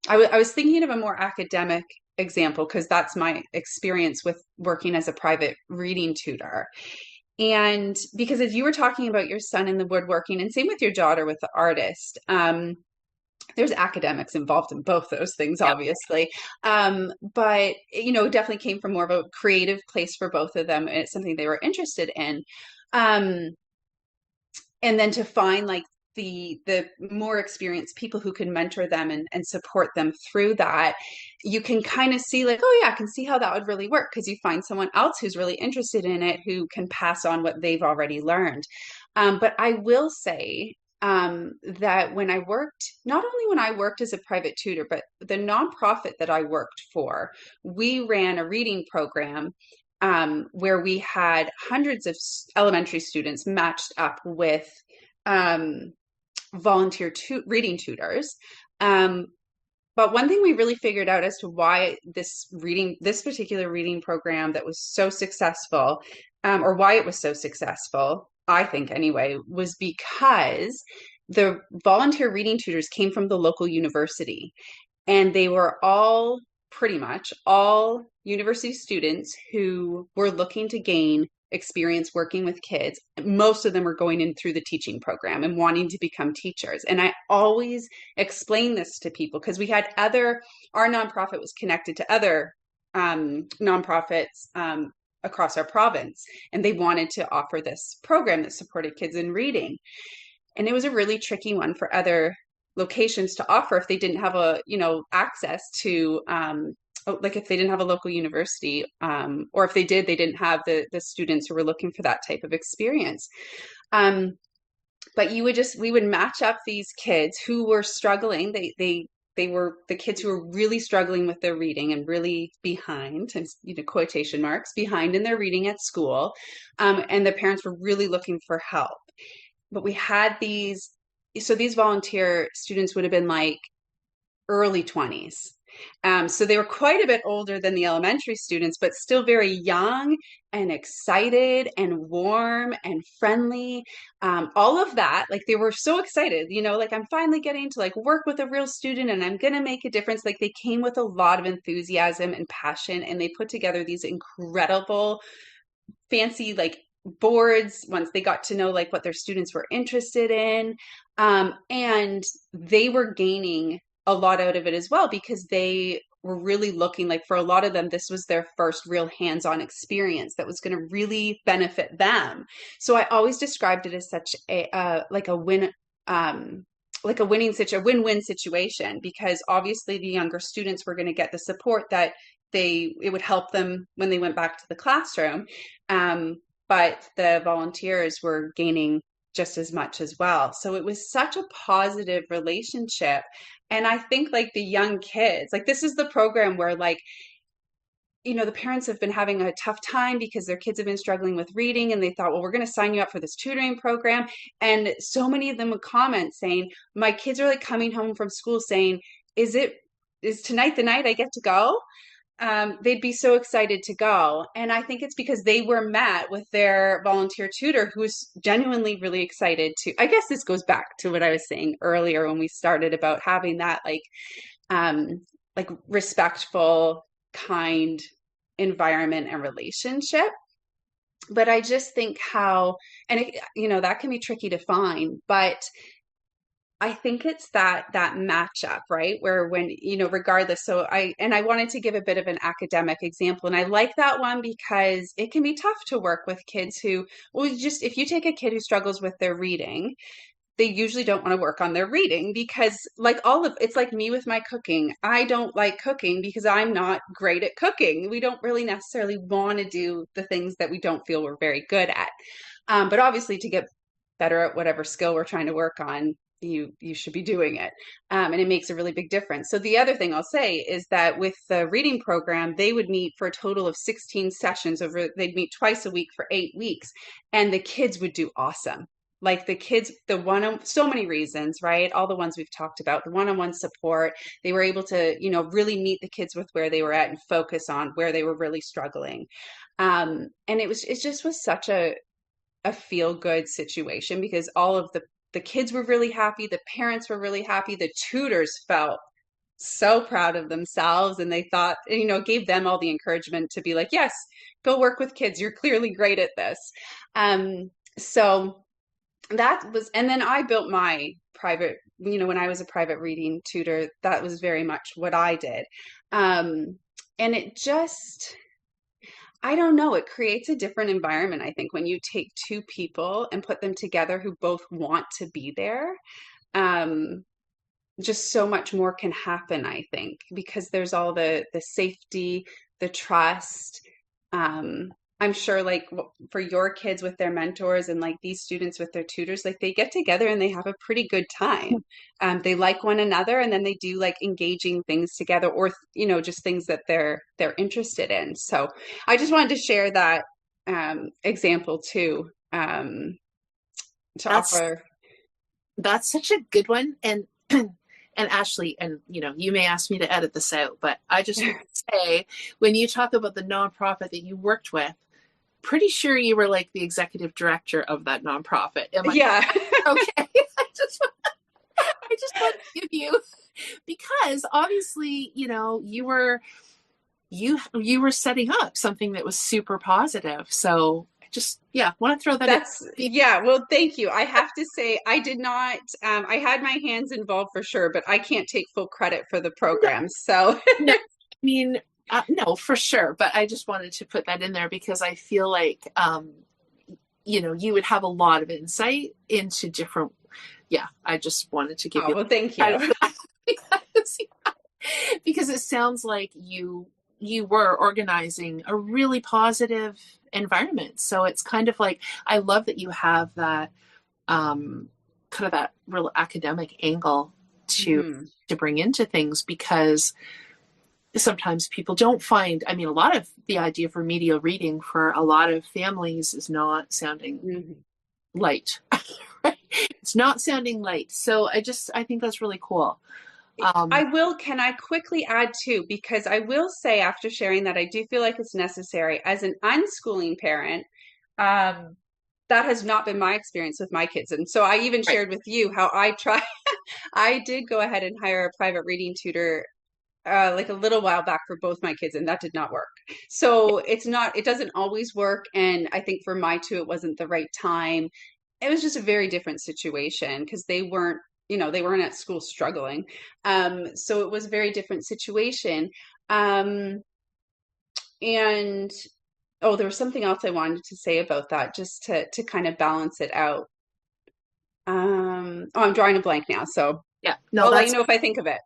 Speaker 2: I was thinking of a more academic example, because that's my experience with working as a private reading tutor. And because as you were talking about your son in the woodworking, and same with your daughter with the artist, there's academics involved in both those things, obviously. But, it definitely came from more of a creative place for both of them. And it's something they were interested in. And then to find like the more experienced people who can mentor them and support them through that, you can kind of see like, oh yeah, I can see how that would really work, because you find someone else who's really interested in it, who can pass on what they've already learned. But I will say that not only when I worked as a private tutor, but the nonprofit that I worked for, we ran a reading program where we had hundreds of elementary students matched up with volunteer reading tutors. But one thing we really figured out as to why this particular reading program that was so successful, or why it was so successful, I think anyway, was because the volunteer reading tutors came from the local university, and they were pretty much all university students who were looking to gain experience working with kids. Most of them were going in through the teaching program and wanting to become teachers. And I always explain this to people, because our nonprofit was connected to other nonprofits across our province, and they wanted to offer this program that supported kids in reading. And it was a really tricky one for other locations to offer if they didn't have access to like if they didn't have a local university, or if they did, they didn't have the students who were looking for that type of experience. But we would match up these kids who were struggling. They were the kids who were really struggling with their reading and really behind, and quotation marks, behind in their reading at school. And the parents were really looking for help. But we had these volunteer students would have been like early 20s. So they were quite a bit older than the elementary students, but still very young and excited and warm and friendly. All of that, like they were so excited, like I'm finally getting to like work with a real student and I'm going to make a difference. Like they came with a lot of enthusiasm and passion, and they put together these incredible, fancy, like boards once they got to know like what their students were interested in. And they were gaining a lot out of it as well, because they were really looking, like for a lot of them, this was their first real hands-on experience that was going to really benefit them. So I always described it as such a like a win, like a win-win situation, because obviously the younger students were going to get the support that it would help them when they went back to the classroom. But the volunteers were gaining just as much as well. So it was such a positive relationship. And I think like the young kids, like this is the program where like, the parents have been having a tough time because their kids have been struggling with reading, and they thought, well, we're going to sign you up for this tutoring program. And so many of them would comment saying, my kids are like coming home from school saying, is tonight the night I get to go? They'd be so excited to go. And I think it's because they were met with their volunteer tutor who's genuinely really excited to, I guess this goes back to what I was saying earlier when we started about having that like respectful, kind environment and relationship. But I just think how, and that can be tricky to find, but I think it's that matchup, right? Where when, regardless. So I wanted to give a bit of an academic example. And I like that one because it can be tough to work with kids who, well, just if you take a kid who struggles with their reading, they usually don't want to work on their reading because it's like me with my cooking. I don't like cooking because I'm not great at cooking. We don't really necessarily want to do the things that we don't feel we're very good at. But obviously to get better at whatever skill we're trying to work on, you should be doing it. And it makes a really big difference. So the other thing I'll say is that with the reading program, they would meet for a total of 16 sessions they'd meet twice a week for 8 weeks, and the kids would do awesome. Like the kids, so many reasons, right? All the ones we've talked about, the one-on-one support, they were able to, really meet the kids with where they were at and focus on where they were really struggling. And it just was such a feel-good situation because all of the kids were really happy, the parents were really happy, the tutors felt so proud of themselves, and they thought, gave them all the encouragement to be like, yes, go work with kids, you're clearly great at this. So that was, and then I built my private, when I was a private reading tutor, that was very much what I did. And it just, I don't know, it creates a different environment, I think, when you take two people and put them together who both want to be there. Just so much more can happen, I think, because there's all the safety, the trust. I'm sure like for your kids with their mentors and like these students with their tutors, like they get together and they have a pretty good time. They like one another, and then they do like engaging things together, or just things that they're interested in. So I just wanted to share that example too, to offer.
Speaker 1: That's such a good one. And and Ashley, and you may ask me to edit this out, but I just want to say, when you talk about the nonprofit that you worked with, pretty sure you were like the executive director of that nonprofit.
Speaker 2: Yeah.
Speaker 1: Okay. I just want to give you, because obviously, you were setting up something that was super positive. So just, want to throw that in.
Speaker 2: Yeah, well, thank you. I have to say, I did not, I had my hands involved for sure, but I can't take full credit for the program. So,
Speaker 1: no, I mean, no, for sure. But I just wanted to put that in there because I feel like, you would have a lot of insight into different, I just wanted to give you.
Speaker 2: Well, thank you.
Speaker 1: Because it sounds like you were organizing a really positive environment. So it's kind of like, I love that you have that kind of that real academic angle to bring into things, because sometimes people don't find, a lot of the idea of remedial reading for a lot of families is not sounding light. Right? It's not sounding light. So I think that's really cool.
Speaker 2: Can I quickly add too, because I will say after sharing that, I do feel like it's necessary as an unschooling parent. Um, that has not been my experience with my kids. And so I even
Speaker 1: Right.
Speaker 2: shared with you how I try, I did go ahead and hire a private reading tutor like a little while back for both my kids, and that did not work. So it doesn't always work. And I think for my two, it wasn't the right time. It was just a very different situation because they weren't at school struggling. So it was a very different situation. Um, and oh, there was something else I wanted to say about that, just to kind of balance it out. Oh, I'm drawing a blank now, so
Speaker 1: Yeah, no,
Speaker 2: I'll let you
Speaker 1: that's
Speaker 2: know if I think of it.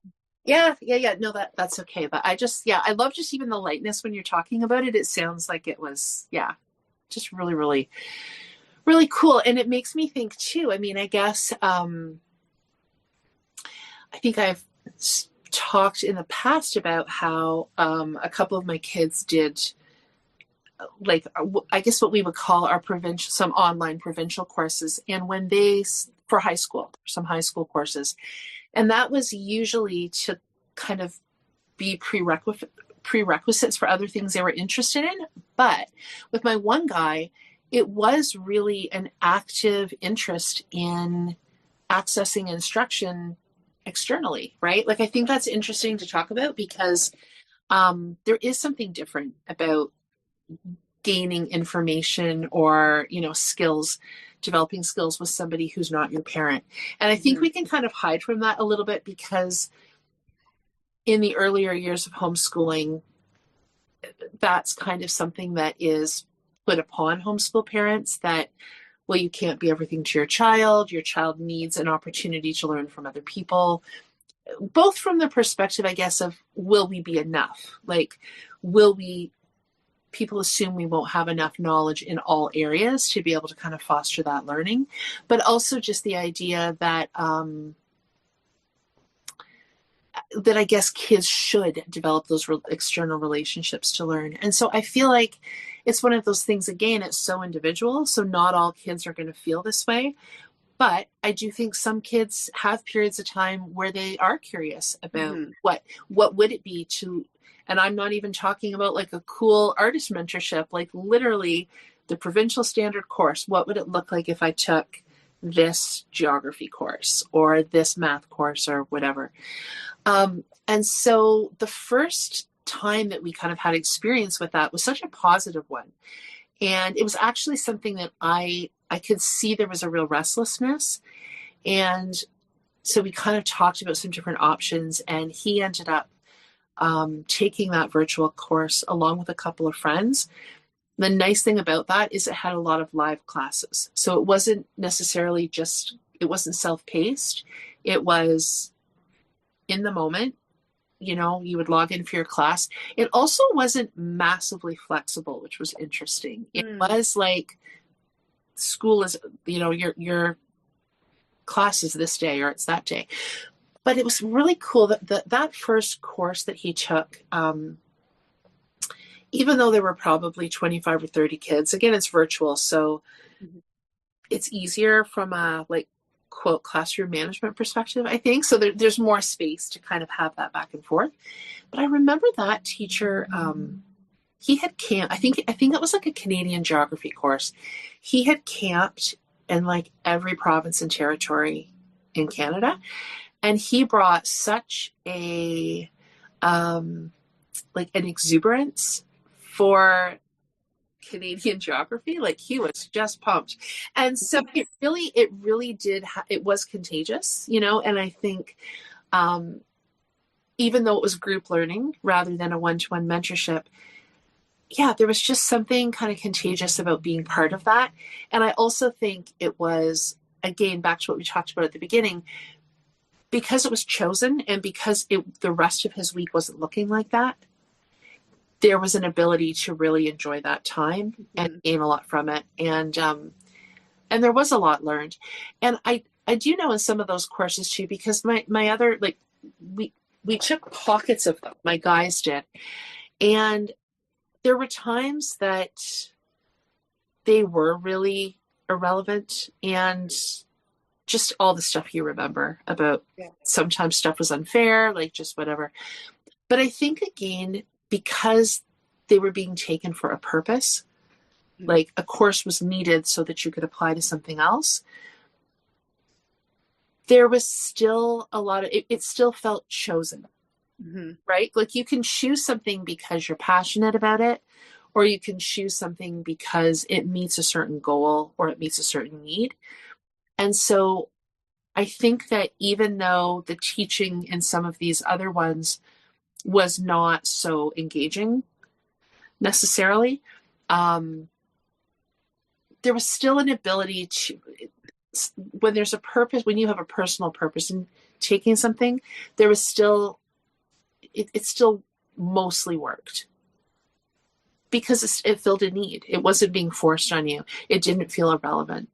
Speaker 1: yeah. No, that's okay. But I love just even the lightness when you're talking about it. It sounds like it was, yeah, just really, really, really cool. And it makes me think too. I mean, I guess I think I've talked in the past about how a couple of my kids did like I guess what we would call our provincial, some online provincial courses, and when they for high school, some high school courses, and that was usually to kind of be prerequisites for other things they were interested in. But with my one guy, it was really an active interest in accessing instruction externally, right? Like I think that's interesting to talk about because there is something different about gaining information or skills, developing skills with somebody who's not your parent. And I think we can kind of hide from that a little bit because in the earlier years of homeschooling, that's kind of something that is put upon homeschool parents that, well, you can't be everything to your child needs an opportunity to learn from other people, both from the perspective, I guess, of will we be enough? Like, people assume we won't have enough knowledge in all areas to be able to kind of foster that learning, but also just the idea that that I guess kids should develop those external relationships to learn. And so I feel like it's one of those things, again, it's so individual. So not all kids are going to feel this way. But I do think some kids have periods of time where they are curious about what would it be to, and I'm not even talking about like a cool artist mentorship, like literally the provincial standard course. What would it look like if I took this geography course or this math course or whatever? And so the first time that we kind of had experience with that was such a positive one. And it was actually something that I could see there was a real restlessness. And so we kind of talked about some different options, and he ended up taking that virtual course along with a couple of friends. The nice thing about that is it had a lot of live classes. So it wasn't necessarily it wasn't self-paced. It was in the moment. You would log in for your class. It also wasn't massively flexible, which was interesting. It was like school is, your class is this day or it's that day. But it was really cool that first course that he took, even though there were probably 25 or 30 kids, again, it's virtual. So it's easier from a quote classroom management perspective, I think. So there's more space to kind of have that back and forth. But I remember that teacher, he had camped. I think it was like a Canadian geography course. He had camped in like every province and territory in Canada, and he brought such a like an exuberance for Canadian geography. Like he was just pumped. And so it really did, it was contagious, and I think even though it was group learning rather than a one-to-one mentorship, yeah, there was just something kind of contagious about being part of that. And I also think it was, again, back to what we talked about at the beginning, because it was chosen and because the rest of his week wasn't looking like that, there was an ability to really enjoy that time and gain a lot from it. And there was a lot learned. And I do know in some of those courses too, because my other, we took pockets of them, my guys did. And there were times that they were really irrelevant and just all the stuff you remember about
Speaker 2: Yeah.
Speaker 1: sometimes stuff was unfair, like just whatever. But I think again, because they were being taken for a purpose, like a course was needed so that you could apply to something else, there was still a lot of it still felt chosen.
Speaker 2: Mm-hmm.
Speaker 1: Right? Like you can choose something because you're passionate about it, or you can choose something because it meets a certain goal or it meets a certain need. And so I think that even though the teaching in some of these other ones was not so engaging necessarily, there was still an ability to, when there's a purpose, when you have a personal purpose in taking something, there was still, it still mostly worked because it filled a need. It wasn't being forced on you. It didn't feel irrelevant.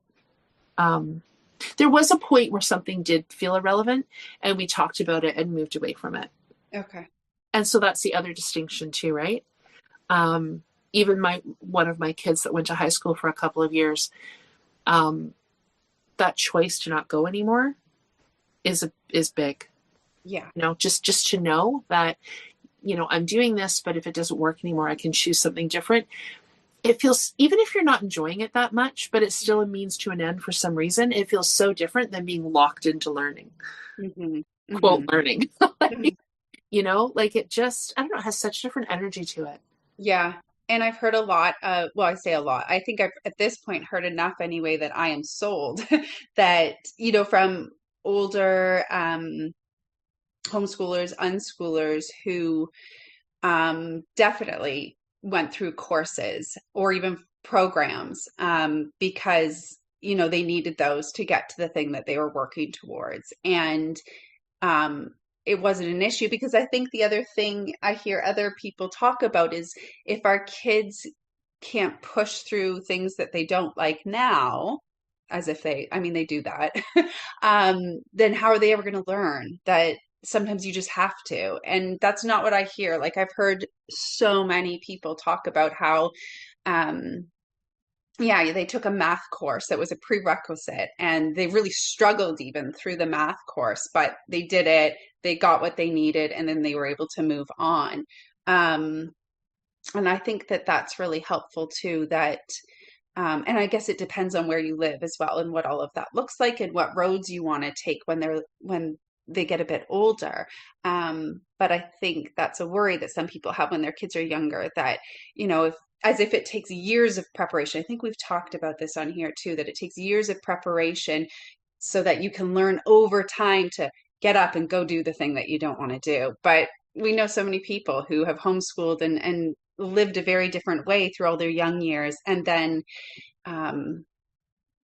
Speaker 1: There was a point where something did feel irrelevant and we talked about it and moved away from it.
Speaker 2: Okay.
Speaker 1: And so that's the other distinction too, right? Even one of my kids that went to high school for a couple of years, that choice to not go anymore is big.
Speaker 2: Yeah.
Speaker 1: You know, just to know that, you know, I'm doing this, but if it doesn't work anymore, I can choose something different. It feels, even if you're not enjoying it that much, but it's still a means to an end for some reason, it feels so different than being locked into learning.
Speaker 2: Mm-hmm.
Speaker 1: Quote,
Speaker 2: Mm-hmm.
Speaker 1: learning. Like, you know, like it just, I don't know, it has such different energy to it.
Speaker 2: Yeah. And I've heard a lot of, well, I say a lot. I think I've at this point heard enough anyway that I am sold that, from older homeschoolers, unschoolers who definitely went through courses or even programs because, they needed those to get to the thing that they were working towards. And um, it wasn't an issue because I think the other thing I hear other people talk about is if our kids can't push through things that they don't like now, as if they do that, then how are they ever going to learn that sometimes you just have to? And that's not what I hear. Like I've heard so many people talk about how, um, yeah, they took a math course that was a prerequisite and they really struggled even through the math course, but they did it, they got what they needed, and then they were able to move on. And I think that that's really helpful too, that, and I guess it depends on where you live as well and what all of that looks like and what roads you want to take when they get a bit older. But I think that's a worry that some people have when their kids are younger, that, as if it takes years of preparation. I think we've talked about this on here too, that it takes years of preparation so that you can learn over time to get up and go do the thing that you don't want to do. But we know so many people who have homeschooled and lived a very different way through all their young years. And then,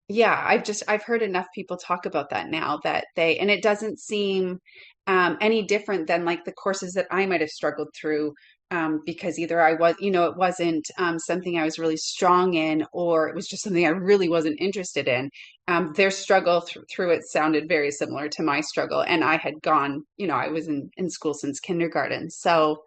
Speaker 2: yeah, I've heard enough people talk about that now that and it doesn't seem any different than like the courses that I might have struggled through, because either I was, it wasn't something I was really strong in, or it was just something I really wasn't interested in. Their struggle through it sounded very similar to my struggle. And I had gone, I was in school since kindergarten. So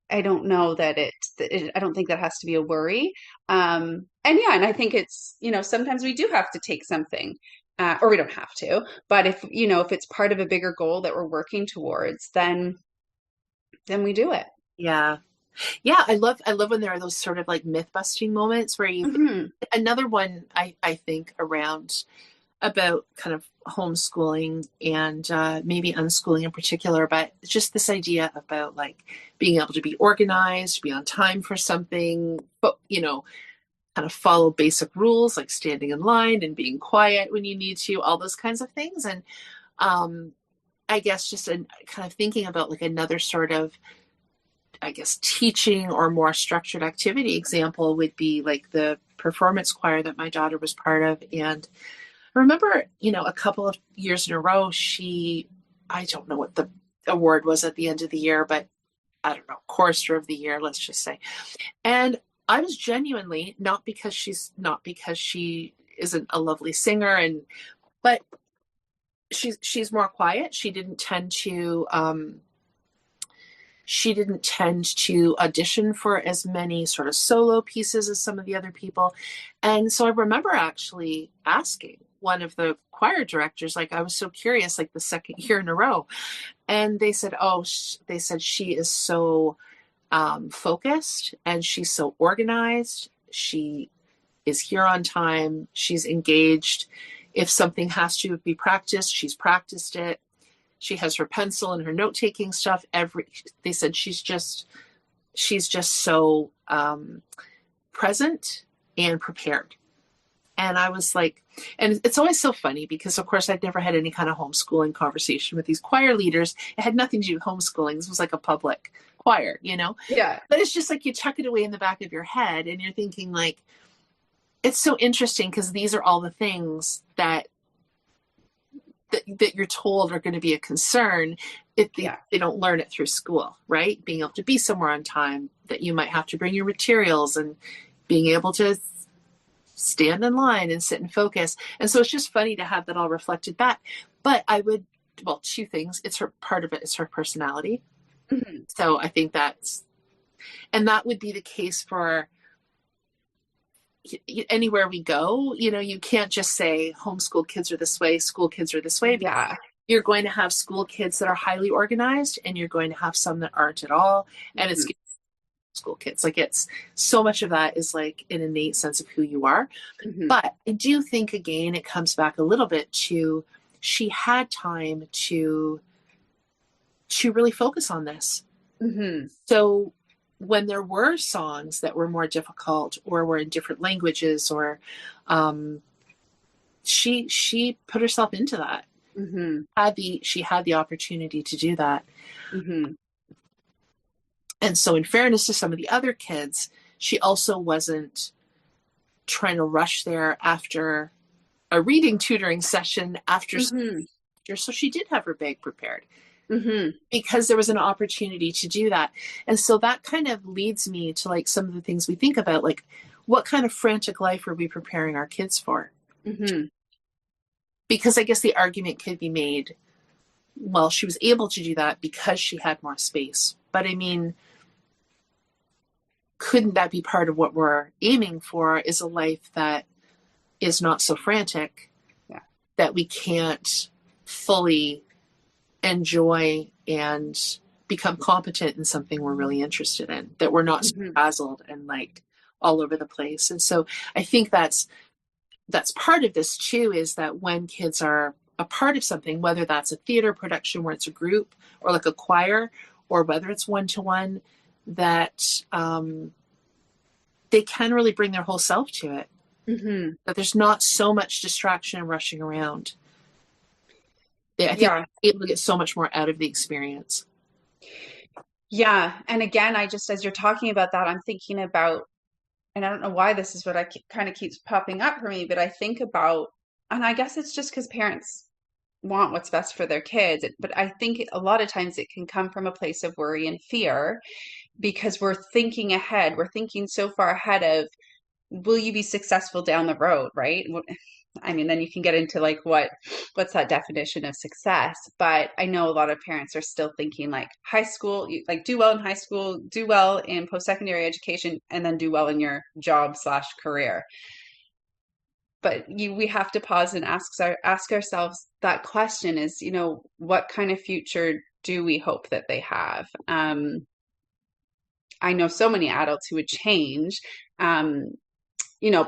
Speaker 2: I don't know that I don't think that has to be a worry. And yeah, and I think it's, sometimes we do have to take something, or we don't have to, but if it's part of a bigger goal that we're working towards, then we do it.
Speaker 1: Yeah. Yeah. I love when there are those sort of like myth busting moments where
Speaker 2: Hmm.
Speaker 1: another one I think around about kind of homeschooling and maybe unschooling in particular, but just this idea about like being able to be organized, be on time for something, but kind of follow basic rules like standing in line and being quiet when you need to, all those kinds of things. And I guess just kind of thinking about like another sort of, I guess, teaching or more structured activity example would be like the performance choir that my daughter was part of. And I remember, a couple of years in a row, I don't know what the award was at the end of the year, but I don't know, chorister of the year, let's just say. And I was genuinely, not because she isn't a lovely singer, but she's more quiet. She didn't tend to audition for as many sort of solo pieces as some of the other people. And so I remember actually asking, one of the choir directors, like I was so curious, like the second year in a row, and they said, oh, they said she is so focused and she's so organized. She is here on time. She's engaged. If something has to be practiced, she's practiced it. She has her pencil and her note-taking stuff. They said she's just so present and prepared. And I was like, and it's always so funny because, of course, I'd never had any kind of homeschooling conversation with these choir leaders. It had nothing to do with homeschooling. This was like a public choir, you know?
Speaker 2: Yeah.
Speaker 1: But it's just like you tuck it away in the back of your head and you're thinking like, it's so interesting because these are all the things that you're told are going to be a concern if they don't learn it through school, right? Being able to be somewhere on time, that you might have to bring your materials, and being able to stand in line and sit and focus. And so it's just funny to have that all reflected back. But two things. It's her, part of it is her personality.
Speaker 2: Mm-hmm.
Speaker 1: So I think that would be the case for anywhere we go. You know, you can't just say homeschool kids are this way, school kids are this way.
Speaker 2: Yeah.
Speaker 1: You're going to have school kids that are highly organized, and you're going to have some that aren't at all. And it's school kids. Like, it's so much of that is like an innate sense of who you are. Mm-hmm. But I do think, again, it comes back a little bit to, she had time to really focus on this.
Speaker 2: Mm-hmm.
Speaker 1: So when there were songs that were more difficult or were in different languages, or she put herself into that. Mm-hmm. She had the opportunity to do that. Mm-hmm. And so, in fairness to some of the other kids, she also wasn't trying to rush there after a reading tutoring session after. Mm-hmm. So she did have her bag prepared. Mm-hmm. Because there was an opportunity to do that. And so that kind of leads me to like some of the things we think about, like what kind of frantic life are we preparing our kids for? Mm-hmm. Because I guess the argument could be made, well, she was able to do that because she had more space. But I mean, couldn't that be part of what we're aiming for, is a life that is not so frantic, that we can't fully enjoy and become competent in something we're really interested in, that we're not frazzled and like all over the place. And so I think that's part of this too, is that when kids are a part of something, whether that's a theater production where it's a group or like a choir, or whether it's one-to-one, that they can really bring their whole self to it. Mm-hmm. That there's not so much distraction and rushing around. I think they're able to get so much more out of the experience.
Speaker 2: Yeah. And again, as you're talking about that, I'm thinking about, and I don't know why this is what kind of keeps popping up for me, but I think about, and I guess it's just because parents want what's best for their kids. But I think a lot of times it can come from a place of worry and fear, because we're thinking ahead. We're thinking so far ahead of, will you be successful down the road, right? I mean, then you can get into like what's that definition of success? But I know a lot of parents are still thinking like high school, like do well in high school, do well in post-secondary education, and then do well in your job/career. But we have to pause and ask ourselves that question: is, what kind of future do we hope that they have? I know so many adults who would change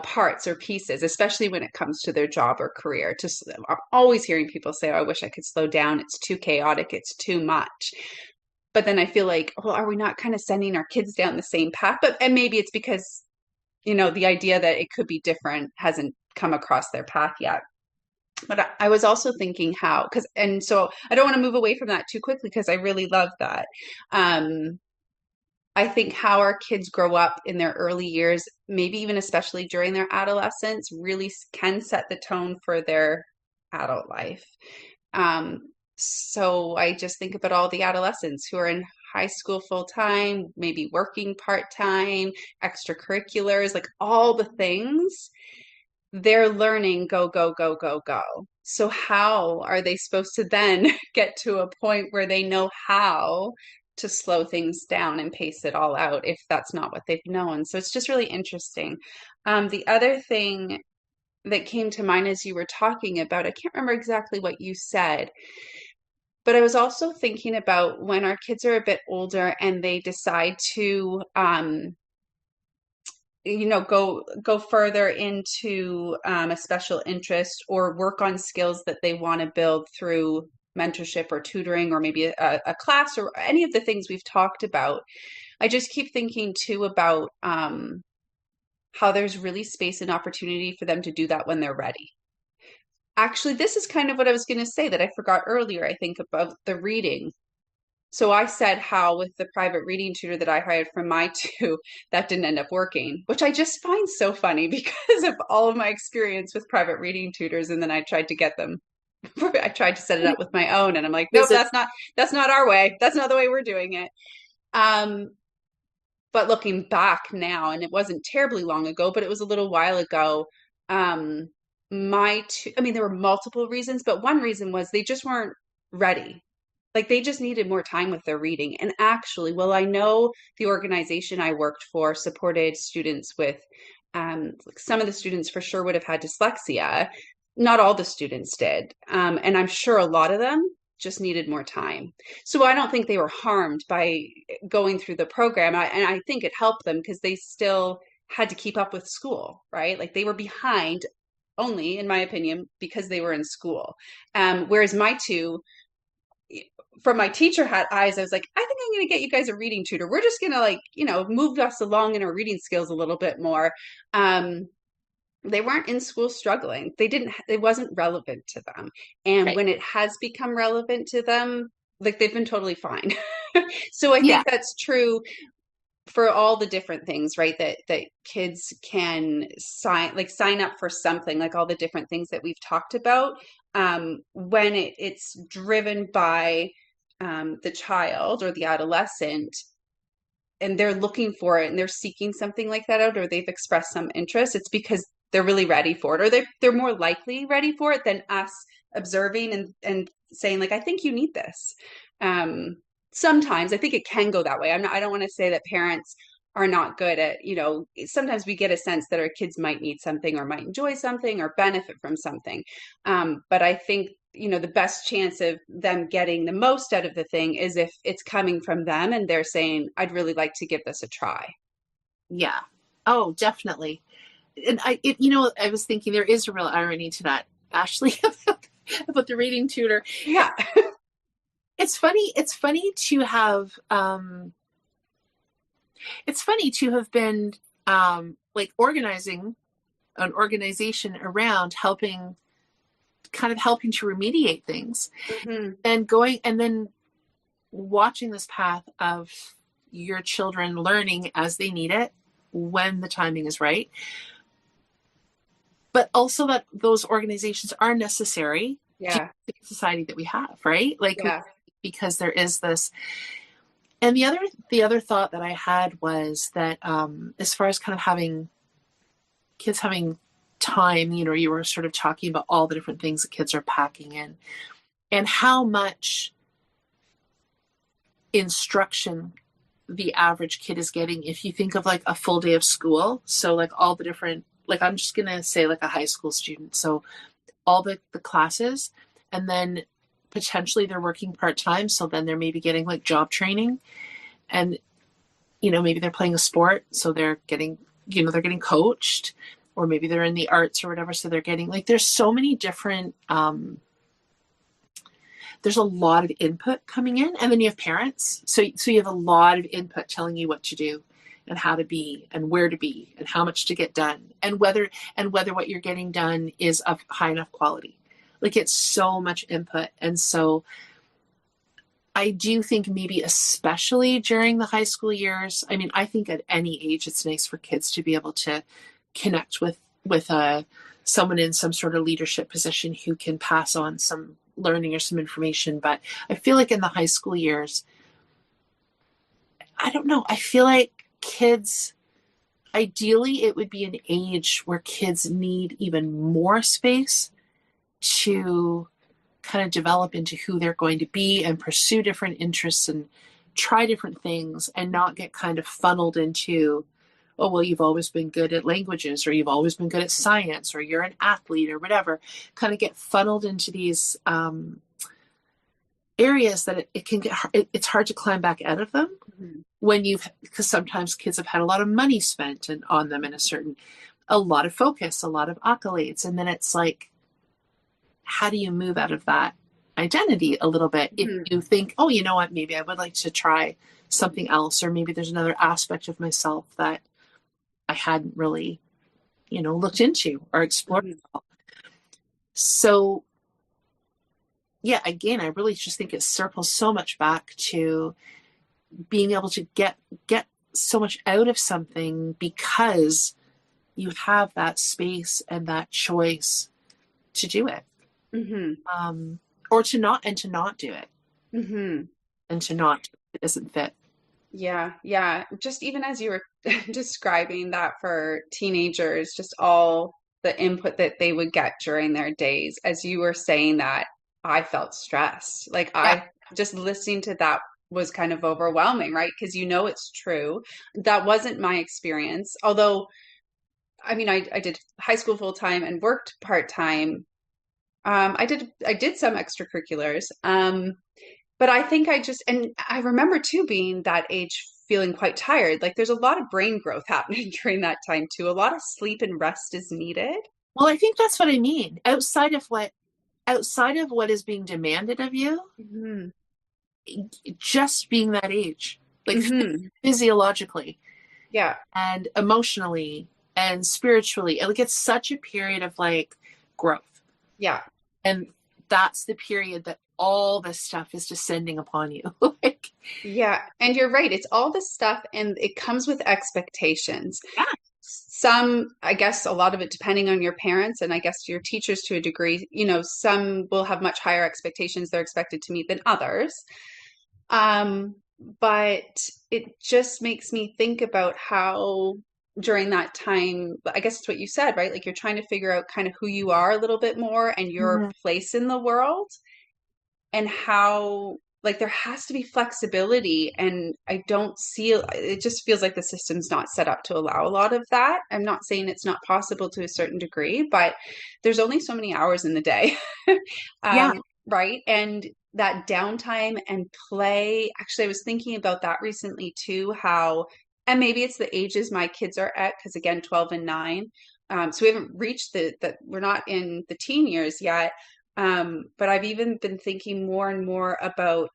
Speaker 2: parts or pieces, especially when it comes to their job or career. I'm always hearing people say, oh, I wish I could slow down. It's too chaotic. It's too much. But then I feel like, well, are we not kind of sending our kids down the same path? And maybe it's because, the idea that it could be different hasn't come across their path yet. But I was also thinking so I don't want to move away from that too quickly, because I really love that. I think how our kids grow up in their early years, maybe even especially during their adolescence, really can set the tone for their adult life. So I just think about all the adolescents who are in high school full-time, maybe working part-time, extracurriculars, like all the things. They're learning go, go, go, go, go. So how are they supposed to then get to a point where they know how to slow things down and pace it all out if that's not what they've known? So it's just really interesting. The other thing that came to mind as you were talking about, I can't remember exactly what you said, but I was also thinking about when our kids are a bit older and they decide to go further into a special interest or work on skills that they want to build through mentorship or tutoring or maybe a class or any of the things we've talked about. I just keep thinking too about how there's really space and opportunity for them to do that when they're ready. Actually, this is kind of what I was going to say that I forgot earlier, I think, about the reading. So I said how with the private reading tutor that I hired from my two, that didn't end up working, which I just find so funny because of all of my experience with private reading tutors. And then I tried to get them, I tried to set it up with my own, and I'm like, nope,
Speaker 1: Is it
Speaker 2: that's not our way. That's not the way we're doing it. Um, but looking back now, and it wasn't terribly long ago, but it was a little while ago. Um, I mean, there were multiple reasons, but one reason was they just weren't ready. Like they just needed more time with their reading. And actually, well, I know the organization I worked for supported students with, like some of the students for sure would have had dyslexia. Not all the students did. And I'm sure a lot of them just needed more time. So I don't think they were harmed by going through the program. And I think it helped them because they still had to keep up with school, right? Like they were behind only, in my opinion, because they were in school. Whereas my two, from my teacher hat eyes, I was like, I think I'm going to get you guys a reading tutor. We're just going to move us along in our reading skills a little bit more. They weren't in school struggling. It wasn't relevant to them. And
Speaker 1: right?
Speaker 2: when it has become relevant to them, like they've been totally fine. So I
Speaker 1: Yeah,
Speaker 2: think that's true for all the different things, right? That kids can sign up for something, like all the different things that we've talked about. When it's driven by the child or the adolescent, and they're looking for it and they're seeking something like that out, or they've expressed some interest, it's because they're really ready for it, or they're more likely ready for it than us observing and saying like, I think you need this. Sometimes I think it can go that way. I don't want to say that parents are not good at, sometimes we get a sense that our kids might need something or might enjoy something or benefit from something. But I think, the best chance of them getting the most out of the thing is if it's coming from them and they're saying, I'd really like to give this a try.
Speaker 1: yeah. Oh, definitely. And I was thinking there is a real irony to that, Ashley, about the reading tutor.
Speaker 2: Yeah.
Speaker 1: It's funny. It's funny to have been like organizing an organization around helping to remediate things,
Speaker 2: Mm-hmm.
Speaker 1: and going and then watching this path of your children learning as they need it when the timing is right, but also that those organizations are necessary to
Speaker 2: Yeah.
Speaker 1: the society that we have, right? Like,
Speaker 2: Yeah.
Speaker 1: because there is this. And the other thought that I had was that, as far as kind of having kids having time, you were sort of talking about all the different things that kids are packing in and how much instruction the average kid is getting if you think of like a full day of school. So like all the different, like I'm just going to say like a high school student. So all the classes, and then potentially they're working part-time. So then they're maybe getting like job training, and, maybe they're playing a sport. So they're getting, they're getting coached, or maybe they're in the arts or whatever. So they're getting like, there's so many different, there's a lot of input coming in, and then you have parents. So you have a lot of input telling you what to do and how to be and where to be and how much to get done, and whether what you're getting done is of high enough quality. Like it's so much input. And so I do think maybe especially during the high school years, I mean, I think at any age it's nice for kids to be able to connect with someone in some sort of leadership position who can pass on some learning or some information. But I feel like in the high school years, I don't know, I feel like kids, ideally it would be an age where kids need even more space to kind of develop into who they're going to be and pursue different interests and try different things, and not get kind of funneled into oh, well, you've always been good at languages, or you've always been good at science, or you're an athlete, or whatever, kind of get funneled into these areas that it can get, it's hard to climb back out of them
Speaker 2: Mhm.
Speaker 1: when because sometimes kids have had a lot of money spent on them in a lot of focus, a lot of accolades. And then it's like, how do you move out of that identity a little bit if
Speaker 2: Mhm.
Speaker 1: you think, oh, you know what, maybe I would like to try something else, or maybe there's another aspect of myself that I hadn't really, looked into or explored.
Speaker 2: Mhm.
Speaker 1: So yeah, again, I really just think it circles so much back to being able to get so much out of something because you have that space and that choice to do it,
Speaker 2: Mhm.
Speaker 1: um, or to not do it,
Speaker 2: Mhm.
Speaker 1: and to not it doesn't fit.
Speaker 2: Yeah, yeah. Just even as you were describing that for teenagers, just all the input that they would get during their days, as you were saying that, I felt stressed. Like
Speaker 1: Yeah.
Speaker 2: I just listening to that was kind of overwhelming, right? Because you know it's true. That wasn't my experience. Although, I mean, I did high school full time and worked part time. I did some extracurriculars. But I think and I remember too being that age feeling quite tired. Like there's a lot of brain growth happening during that time too. A lot of sleep and rest is needed.
Speaker 1: Well, I think that's what I mean. Outside of what is being demanded of you,
Speaker 2: Hmm.
Speaker 1: just being that age, like
Speaker 2: Hmm.
Speaker 1: physiologically
Speaker 2: Yeah.
Speaker 1: and emotionally and spiritually, like it's such a period of like growth.
Speaker 2: Yeah.
Speaker 1: And that's the period that all this stuff is descending upon you. Like,
Speaker 2: Yeah. And you're right. It's all this stuff and it comes with expectations.
Speaker 1: yeah,
Speaker 2: Some, I guess a lot of it depending on your parents and I guess your teachers to a degree, some will have much higher expectations they're expected to meet than others. Um, but it just makes me think about how during that time, I guess it's what you said, right? Like you're trying to figure out kind of who you are a little bit more and your
Speaker 1: mhm,
Speaker 2: place in the world and how like there has to be flexibility and I don't see it just feels like the system's not set up to allow a lot of that. I'm not saying it's not possible to a certain degree, but there's only so many hours in the day.
Speaker 1: yeah,
Speaker 2: Right? And that downtime and play. Actually, I was thinking about that recently too, how and maybe it's the ages my kids are at, because again, 12 and 9. So we haven't reached that we're not in the teen years yet. But I've even been thinking more and more about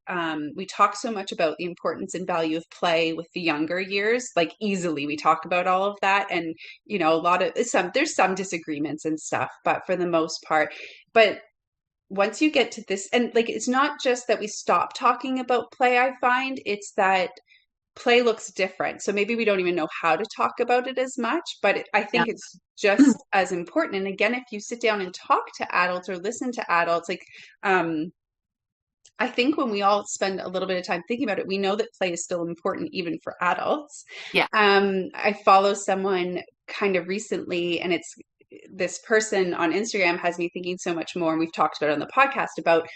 Speaker 2: we talk so much about the importance and value of play with the younger years. Like easily we talk about all of that. And a lot of there's some disagreements and stuff, but for the most part. But once you get to this, and like it's not just that we stop talking about play, I find it's that play looks different. So maybe we don't even know how to talk about it as much, but I
Speaker 1: yeah,
Speaker 2: think it's just as important. And again, if you sit down and talk to adults or listen to adults, like I think when we all spend a little bit of time thinking about it, we know that play is still important even for adults.
Speaker 1: yeah.
Speaker 2: I follow someone kind of recently, and it's this person on Instagram has me thinking so much more. And we've talked about it on the podcast about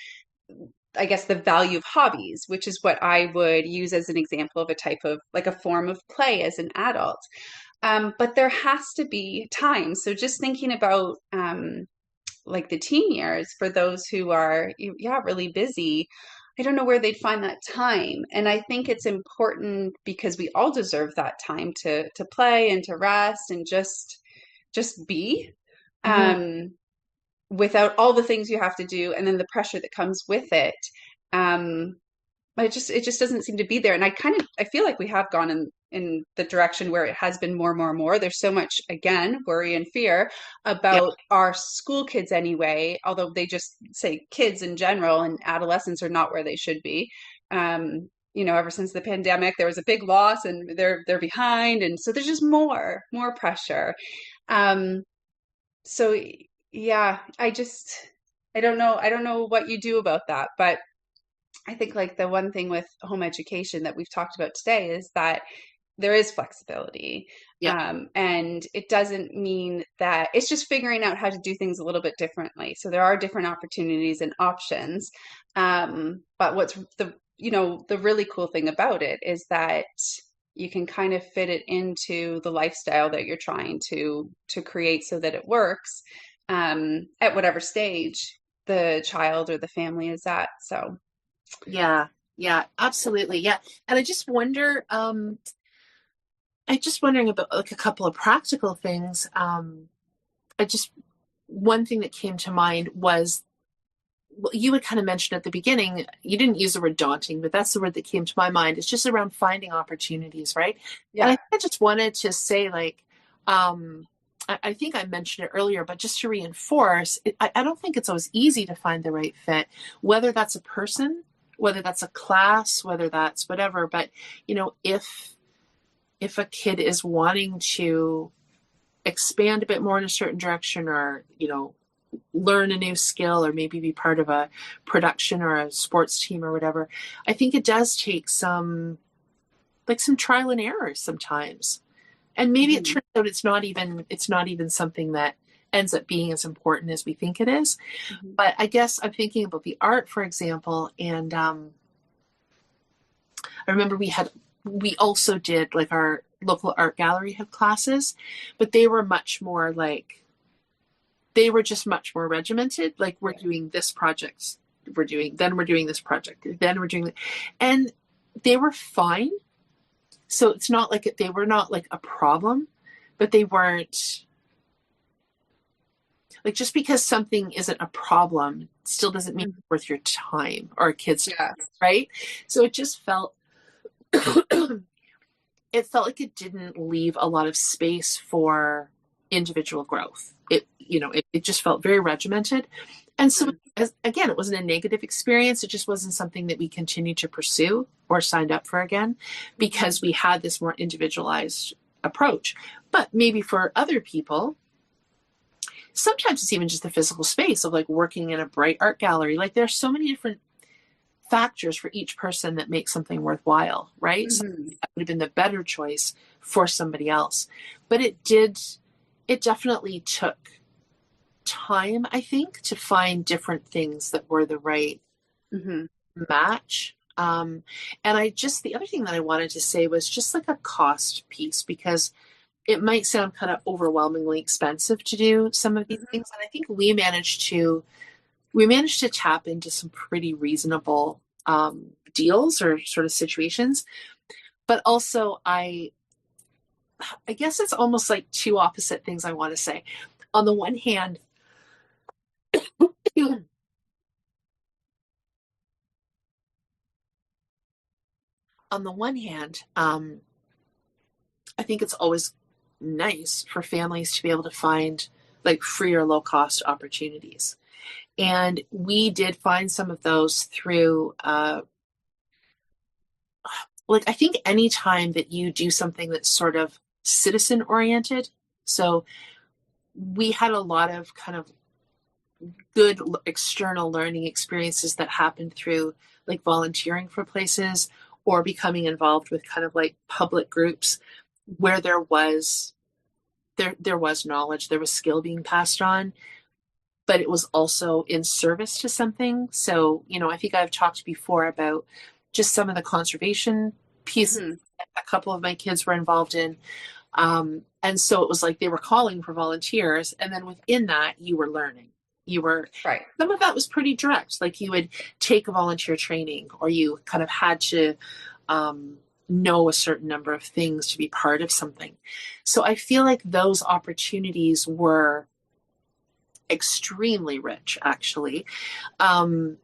Speaker 2: I guess the value of hobbies, which is what I would use as an example of a type of like a form of play as an adult. But there has to be time. So just thinking about like the teen years for those who are, yeah, really busy. I don't know where they'd find that time. And I think it's important because we all deserve that time to play and to rest and just be.
Speaker 1: Mhm.
Speaker 2: Um, without all the things you have to do and then the pressure that comes with it. Um, it just doesn't seem to be there. And I feel like we have gone in the direction where it has been more, more, more. There's so much, again, worry and fear
Speaker 1: Yeah,
Speaker 2: about our school kids anyway, although they just say kids in general and adolescents are not where they should be. Ever since the pandemic, there was a big loss and they're behind. And so there's just more pressure. Um, so yeah, I don't know what you do about that, but I think like the one thing with home education that we've talked about today is that there is flexibility.
Speaker 1: yeah,
Speaker 2: And it doesn't mean that it's just figuring out how to do things a little bit differently. So there are different opportunities and options. But what's the really cool thing about it is that you can kind of fit it into the lifestyle that you're trying to create so that it works at whatever stage the child or the family is at. So
Speaker 1: Yeah, yeah, absolutely. Yeah. And I just wondering about like a couple of practical things. I just one thing that came to mind was, well, you had kind of mentioned at the beginning, you didn't use the word daunting, but that's the word that came to my mind. It's just around finding opportunities, right? And
Speaker 2: yeah.
Speaker 1: I just wanted to say, like, I think I mentioned it earlier, but just to reinforce, I don't think it's always easy to find the right fit, whether that's a person, whether that's a class, whether that's whatever. But, if a kid is wanting to expand a bit more in a certain direction, or learn a new skill, or maybe be part of a production or a sports team or whatever, I think it does take some trial and error sometimes, and maybe it
Speaker 2: Mhm.
Speaker 1: turns out it's not even something that ends up being as important as we think it is.
Speaker 2: Mhm.
Speaker 1: But I guess I'm thinking about the art, for example, and I remember we also did, like, our local art gallery had classes, but they were just much more regimented. Like, we're doing this project, we're doing this project, then we're doing, and they were fine. So it's not like they were not like a problem, but they weren't like, just because something isn't a problem still doesn't mean
Speaker 2: Mhm.
Speaker 1: it's worth your time or a kid's time,
Speaker 2: Yeah.
Speaker 1: right? So it just felt it felt like it didn't leave a lot of space for individual growth. It just felt very regimented. And so,
Speaker 2: Mhm.
Speaker 1: again, it wasn't a negative experience. It just wasn't something that we continued to pursue or signed up for again, because we had this more individualized approach. But maybe for other people, sometimes it's even just the physical space of, like, working in a bright art gallery. Like, there's so many different factors for each person that make something worthwhile, right? So
Speaker 2: Mhm.
Speaker 1: that would have been the better choice for somebody else. But it definitely took time, I think, to find different things that were the right
Speaker 2: Mhm.
Speaker 1: match. And the other thing that I wanted to say was just like a cost piece, because it might sound kind of overwhelmingly expensive to do some of these
Speaker 2: Mhm.
Speaker 1: things. And I think we managed to tap into some pretty reasonable deals or sort of situations. But also, I guess it's almost like two opposite things I want to say. On the one hand, on the one hand, I think it's always nice for families to be able to find, like, free or low cost opportunities. And we did find some of those through, like, I think any time that you do something that's sort of citizen oriented. So we had a lot of kind of good external learning experiences that happened through, like, volunteering for places, or becoming involved with kind of like public groups where there was knowledge, there was skill being passed on, but it was also in service to something. So, I think I've talked before about just some of the conservation pieces
Speaker 2: Mhm.
Speaker 1: a couple of my kids were involved in. And so it was like they were calling for volunteers. And then within that, you were learning.
Speaker 2: Right.
Speaker 1: Some of that was pretty direct. Like, you would take a volunteer training, or you kind of had to know a certain number of things to be part of something. So I feel like those opportunities were extremely rich, actually. Um,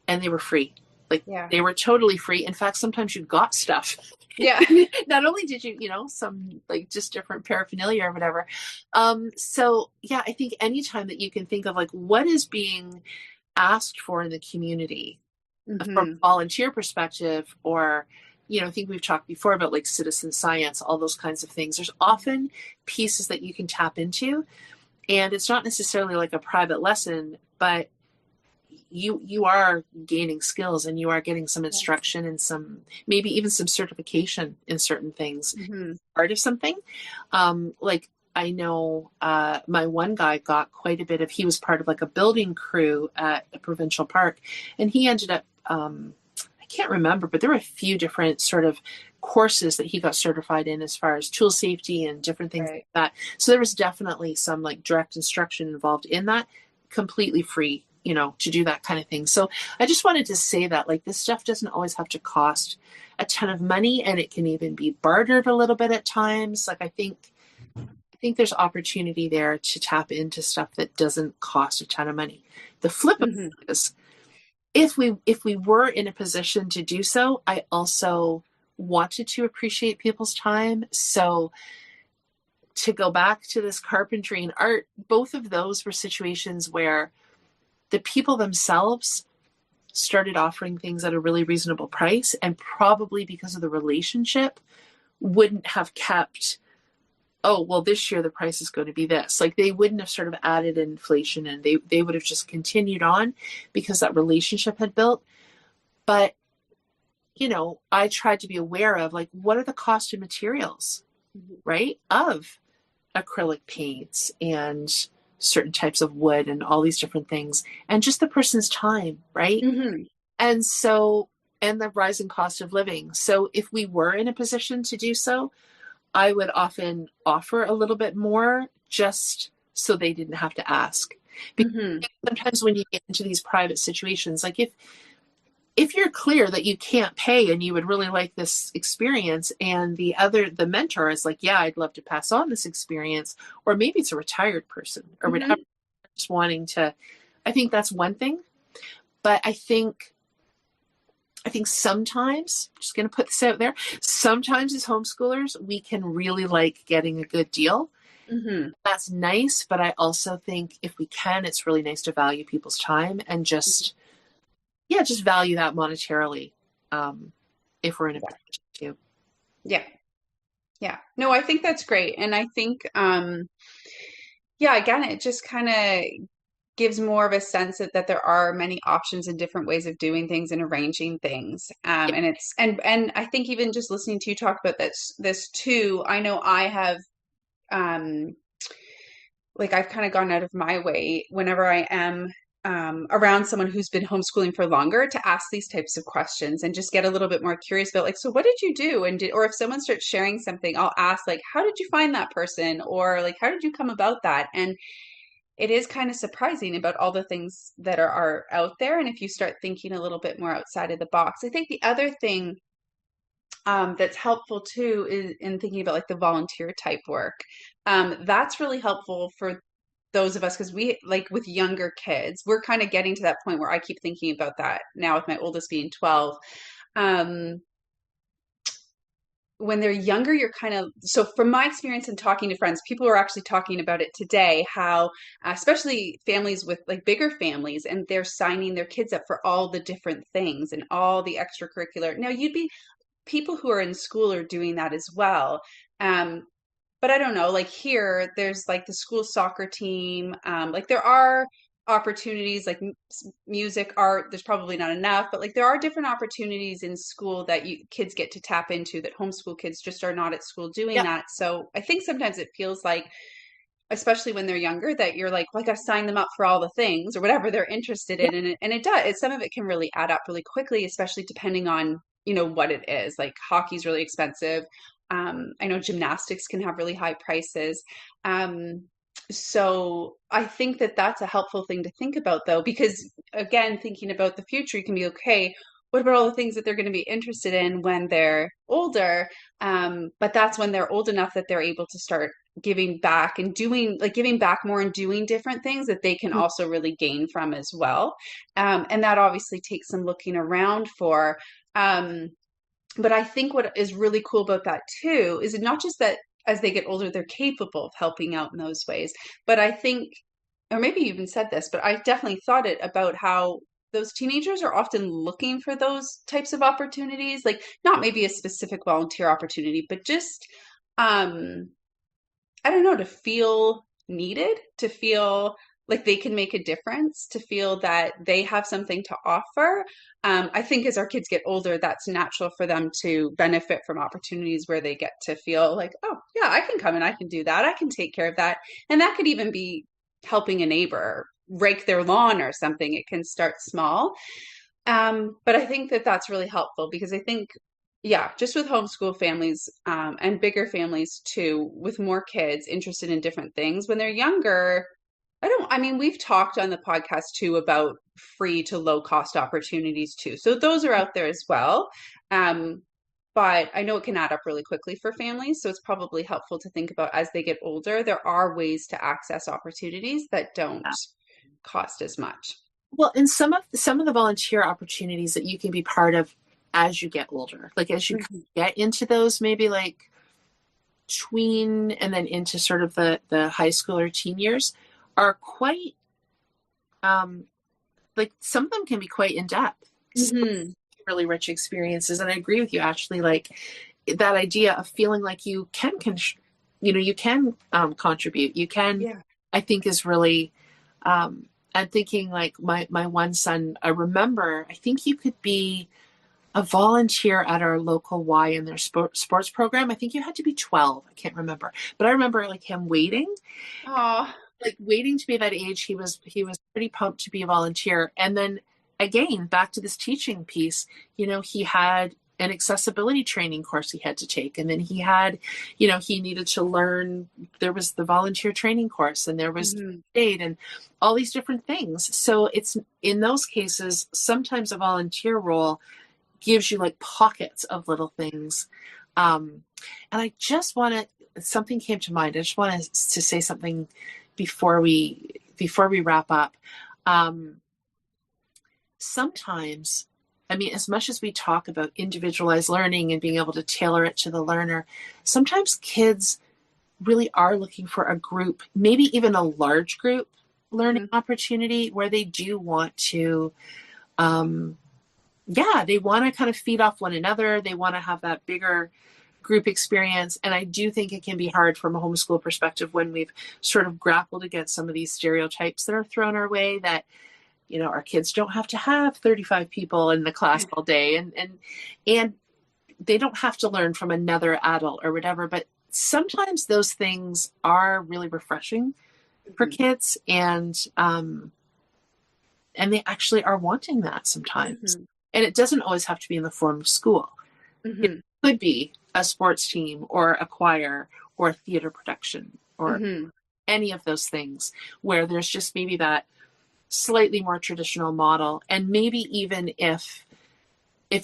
Speaker 1: and they were free. Like,
Speaker 2: Yeah.
Speaker 1: they were totally free. In fact, sometimes you got stuff.
Speaker 2: Yeah.
Speaker 1: Not only did you, some, like, just different paraphernalia or whatever. So yeah, I think anytime that you can think of, like, what is being asked for in the community from
Speaker 2: Mhm.
Speaker 1: a volunteer perspective, or, I think we've talked before about, like, citizen science, all those kinds of things. There's often pieces that you can tap into, and it's not necessarily like a private lesson, but you are gaining skills, and you are getting some instruction, and some, maybe even some certification in certain things,
Speaker 2: Mhm.
Speaker 1: part of something. Like, I know my one guy got quite a bit of, he was part of, like, a building crew at a provincial park, and he ended up, I can't remember, but there were a few different sort of courses that he got certified in as far as tool safety and different things
Speaker 2: Right.
Speaker 1: like that. So there was definitely some like direct instruction involved in that, completely free, to do that kind of thing. So I just wanted to say that like this stuff doesn't always have to cost a ton of money, and it can even be bartered a little bit at times. Like I think there's opportunity there to tap into stuff that doesn't cost a ton of money. The flip of
Speaker 2: Mm-hmm.
Speaker 1: it is if we were in a position to do so, I also wanted to appreciate people's time. So to go back to this carpentry and art, both of those were situations where the people themselves started offering things at a really reasonable price, and probably because of the relationship wouldn't have kept, oh, well, this year the price is going to be this. Like they wouldn't have sort of added inflation, and they would have just continued on because that relationship had built. But, I tried to be aware of like, what are the cost of materials, right? Of acrylic paints and certain types of wood and all these different things, and just the person's time, right?
Speaker 2: Mm-hmm.
Speaker 1: And so, and the rising cost of living. So if we were in a position to do so, I would often offer a little bit more just so they didn't have to ask. Because
Speaker 2: Mm-hmm.
Speaker 1: sometimes when you get into these private situations, like if you're clear that you can't pay and you would really like this experience, and the mentor is like, yeah, I'd love to pass on this experience, or maybe it's a retired person or
Speaker 2: Mm-hmm.
Speaker 1: whatever, just wanting to, I think that's one thing. But I think sometimes, just going to put this out there, sometimes as homeschoolers, we can really like getting a good deal.
Speaker 2: Mm-hmm.
Speaker 1: That's nice, but I also think if we can, it's really nice to value people's time and just value that monetarily, if we're in a position to.
Speaker 2: Yeah. Yeah. No, I think that's great. And I think, yeah, again, it just kind of gives more of a sense that there are many options and different ways of doing things and arranging things.
Speaker 1: Yeah.
Speaker 2: And I think even just listening to you talk about this too, I know I have, um, like I've kind of gone out of my way whenever I am around someone who's been homeschooling for longer to ask these types of questions and just get a little bit more curious about like, so what did you do? Or if someone starts sharing something, I'll ask like, how did you find that person? Or like, how did you come about that? And it is kind of surprising about all the things that are out there. And if you start thinking a little bit more outside of the box, I think the other thing that's helpful too is in thinking about like the volunteer type work. That's really helpful for those of us because we like with younger kids, we're kind of getting to that point where I keep thinking about that now with my oldest being 12. Um, when they're younger, you're kind of, so from my experience in talking to friends, people are actually talking about it today, how especially families with like bigger families, and they're signing their kids up for all the different things and all the extracurricular. Now, you'd be people who are in school are doing that as well. But I don't know, like here, there's like the school soccer team. Like there are opportunities like music, art. There's probably not enough, but like there are different opportunities in school that you kids get to tap into that homeschool kids just are not at school doing
Speaker 1: Yeah.
Speaker 2: that. So I think sometimes it feels like, especially when they're younger, that you're like, well, I got to sign them up for all the things or whatever they're interested
Speaker 1: Yeah.
Speaker 2: in, and it does. Some of it can really add up really quickly, especially depending on what it is. Like hockey's really expensive. I know gymnastics can have really high prices. So I think that that's a helpful thing to think about, though, because again, thinking about the future, you can be okay. What about all the things that they're going to be interested in when they're older? But that's when they're old enough that they're able to start giving back and doing like giving back more and doing different things that they can
Speaker 1: Mhm.
Speaker 2: also really gain from as well. And that obviously takes some looking around for. But I think what is really cool about that too is not just that as they get older, they're capable of helping out in those ways, but I think, or maybe you even said this, but I definitely thought it about how those teenagers are often looking for those types of opportunities, like not maybe a specific volunteer opportunity, but just I don't know, to feel needed, to feel like they can make a difference, to feel that they have something to offer. I think as our kids get older, that's natural for them to benefit from opportunities where they get to feel like, oh, yeah, I can come and I can do that. I can take care of that. And that could even be helping a neighbor rake their lawn or something. It can start small. But I think that that's really helpful because I think, yeah, just with homeschool families, and bigger families too, with more kids interested in different things when they're younger. I mean, we've talked on the podcast too about free to low cost opportunities too. So those are out there as well. Um, but I know it can add up really quickly for families. So it's probably helpful to think about as they get older, there are ways to access opportunities that don't cost as much.
Speaker 1: Well, and some of the volunteer opportunities that you can be part of as you get older, like as you
Speaker 2: Mhm.
Speaker 1: get into those, maybe like tween and then into sort of the high school or teen years, are quite um, like some of them can be quite in depth,
Speaker 2: Hmm.
Speaker 1: really rich experiences. And I agree with you, Ashley. Like that idea of feeling like you can, you can contribute. You can,
Speaker 2: Yeah.
Speaker 1: I think, is really. I'm thinking like my one son. I remember. I think you could be a volunteer at our local Y in their sports program. I think you had to be 12. I can't remember, but I remember like him waiting,
Speaker 2: Oh,
Speaker 1: to be that age. He was pretty pumped to be a volunteer. And then again, back to this teaching piece, he had an accessibility training course he had to take. And then he had, he needed to learn, there was the volunteer training course and there was
Speaker 2: hmm.
Speaker 1: aid and all these different things. So it's in those cases, sometimes a volunteer role gives you like pockets of little things. Um, and I just want to, something came to mind. I just want to say something before we wrap up. Um, Sometimes, I mean, as much as we talk about individualized learning and being able to tailor it to the learner, sometimes kids really are looking for a group, maybe even a large group learning
Speaker 2: Hmm.
Speaker 1: opportunity where they do want to um, yeah, they want to kind of feed off one another. They want to have that bigger group experience. And I do think it can be hard from a homeschool perspective when we've sort of grappled against some of these stereotypes that are thrown our way that, our kids don't have to have 35 people in the class all day and they don't have to learn from another adult or whatever. But sometimes those things are really refreshing for
Speaker 2: Hmm.
Speaker 1: kids and they actually are wanting that sometimes.
Speaker 2: Hmm.
Speaker 1: And it doesn't always have to be in the form of school. It
Speaker 2: Hmm.
Speaker 1: could be a sports team or a choir or a theater production or
Speaker 2: Hmm.
Speaker 1: any of those things where there's just maybe that slightly more traditional model. And maybe even if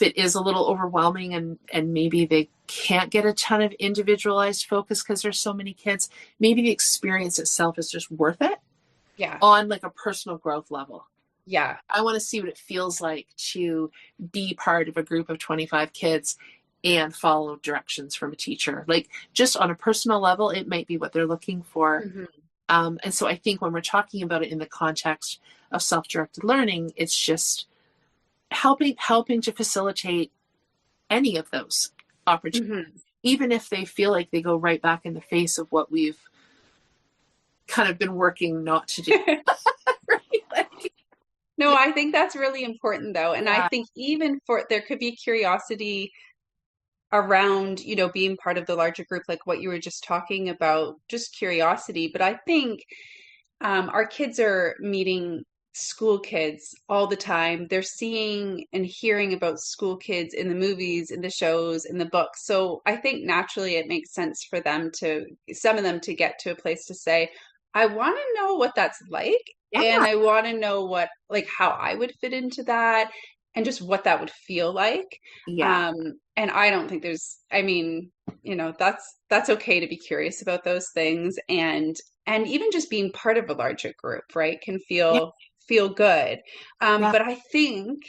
Speaker 1: it is a little overwhelming and maybe they can't get a ton of individualized focus because there's so many kids, maybe the experience itself is just worth it
Speaker 2: Yeah.
Speaker 1: on like a personal growth level.
Speaker 2: Yeah.
Speaker 1: I want to see what it feels like to be part of a group of 25 kids and follow directions from a teacher. Like just on a personal level, it might be what they're looking for.
Speaker 2: Hmm.
Speaker 1: And so I think when we're talking about it in the context of self-directed learning, it's just helping to facilitate any of those opportunities,
Speaker 2: Hmm.
Speaker 1: even if they feel like they go right back in the face of what we've kind of been working not to do. Right? Like,
Speaker 2: No, I think that's really important though. And I
Speaker 1: yeah,
Speaker 2: think even for there could be curiosity around, being part of the larger group, like what you were just talking about, just curiosity. But I think our kids are meeting school kids all the time. They're seeing and hearing about school kids in the movies, in the shows, in the books. So I think naturally it makes sense for some of them to get to a place to say, I want to know what that's like. And
Speaker 1: yeah,
Speaker 2: I want to know like how I would fit into that and just what that would feel like.
Speaker 1: yeah,
Speaker 2: And I don't think I mean, that's okay to be curious about those things and even just being part of a larger group, right, can
Speaker 1: yeah,
Speaker 2: feel good.
Speaker 1: yeah,
Speaker 2: But I think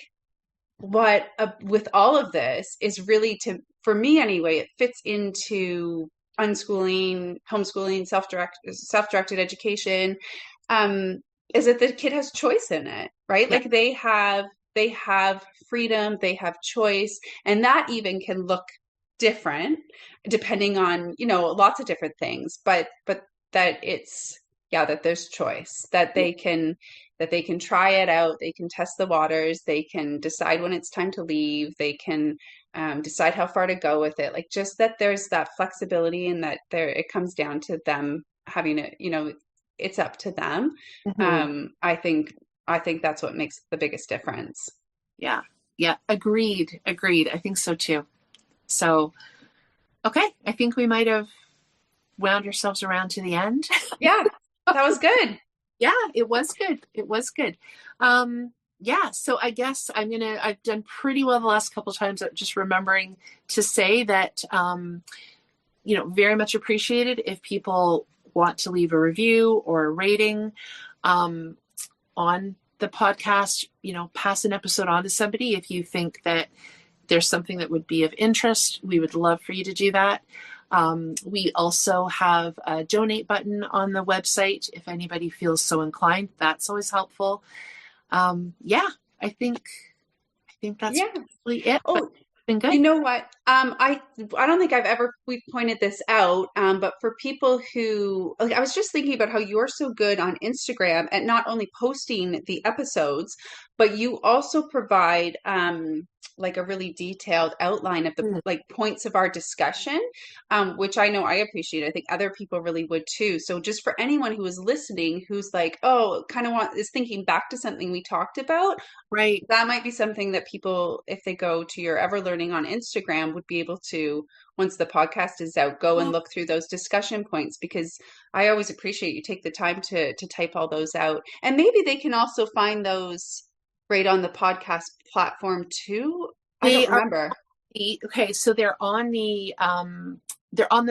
Speaker 2: what with all of this is really for me anyway, it fits into unschooling, homeschooling, self-directed education. Um, is that the kid has choice in it, right?
Speaker 1: yeah,
Speaker 2: Like they have freedom, they have choice, and that even can look different depending on, lots of different things, but that it's yeah, that there's choice, that they can try it out, they can test the waters, they can decide when it's time to leave, they can decide how far to go with it. Like just that there's that flexibility and that it comes down to them having it, it's up to them.
Speaker 1: mhm.
Speaker 2: I think that's what makes the biggest difference.
Speaker 1: Yeah. Yeah. Agreed. Agreed. I think so too. So, okay. I think we might have wound ourselves around to the end.
Speaker 2: Yeah, that was good.
Speaker 1: Yeah, it was good. It was good. Yeah, so I guess I've done pretty well the last couple of times at just remembering to say that, very much appreciated if people want to leave a review or a rating on the podcast, pass an episode on to somebody. If you think that there's something that would be of interest, we would love for you to do that. We also have a donate button on the website if anybody feels so inclined. That's always helpful. I think that's really it.
Speaker 2: Oh,
Speaker 1: it's been good.
Speaker 2: You know what? I don't think we've pointed this out, but for people who, like, I was just thinking about how you're so good on Instagram at not only posting the episodes, but you also provide like a really detailed outline of the like points of our discussion, which I know I appreciate. I think other people really would too. So just for anyone who is listening, who's like, oh, is thinking back to something we talked about,
Speaker 1: right?
Speaker 2: That might be something that people, if they go to your Ever Learning on Instagram, would be able to, once the podcast is out, go and look through those discussion points, because I always appreciate you take the time to type all those out. And maybe they can also find those right on the podcast platform too. I don't remember.
Speaker 1: Okay, so they're on the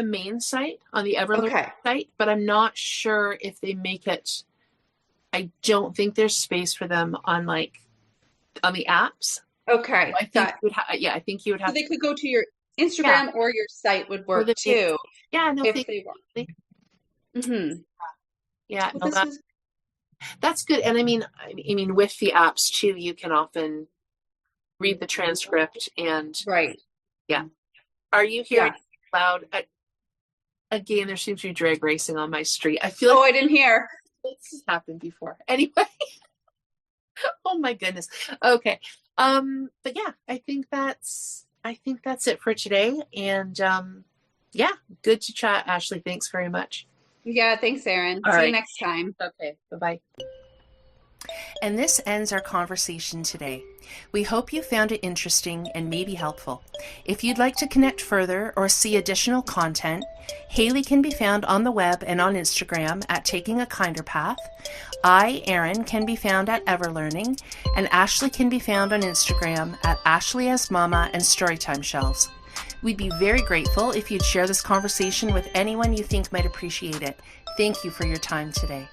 Speaker 1: main site, on the Ever Learning site, but I'm not sure if they make it. I don't think there's space for them on the apps.
Speaker 2: Okay.
Speaker 1: So I think you would have.
Speaker 2: So they could go to your Instagram or your site would work too.
Speaker 1: Yeah, no,
Speaker 2: if they want. Mm-hmm.
Speaker 1: Yeah, well, that's good. And I mean, with the apps too, you can often read the transcript and
Speaker 2: right.
Speaker 1: Yeah. Are you hearing loud? Again, there seems to be drag racing on my street. I feel
Speaker 2: I didn't hear.
Speaker 1: It's happened before. Anyway. Oh my goodness. Okay. But yeah, I think that's it for today. And good to chat, Ashley. Thanks very much.
Speaker 2: Yeah, thanks, Erin. See you next time.
Speaker 1: Okay. Bye-bye. And this ends our conversation today. We hope you found it interesting and maybe helpful. If you'd like to connect further or see additional content, Haley can be found on the web and on Instagram at Taking a Kinder Path. I, Erin, can be found at Everlearning, and Ashley can be found on Instagram at Ashley as Mama and Storytime Shelves. We'd be very grateful if you'd share this conversation with anyone you think might appreciate it. Thank you for your time today.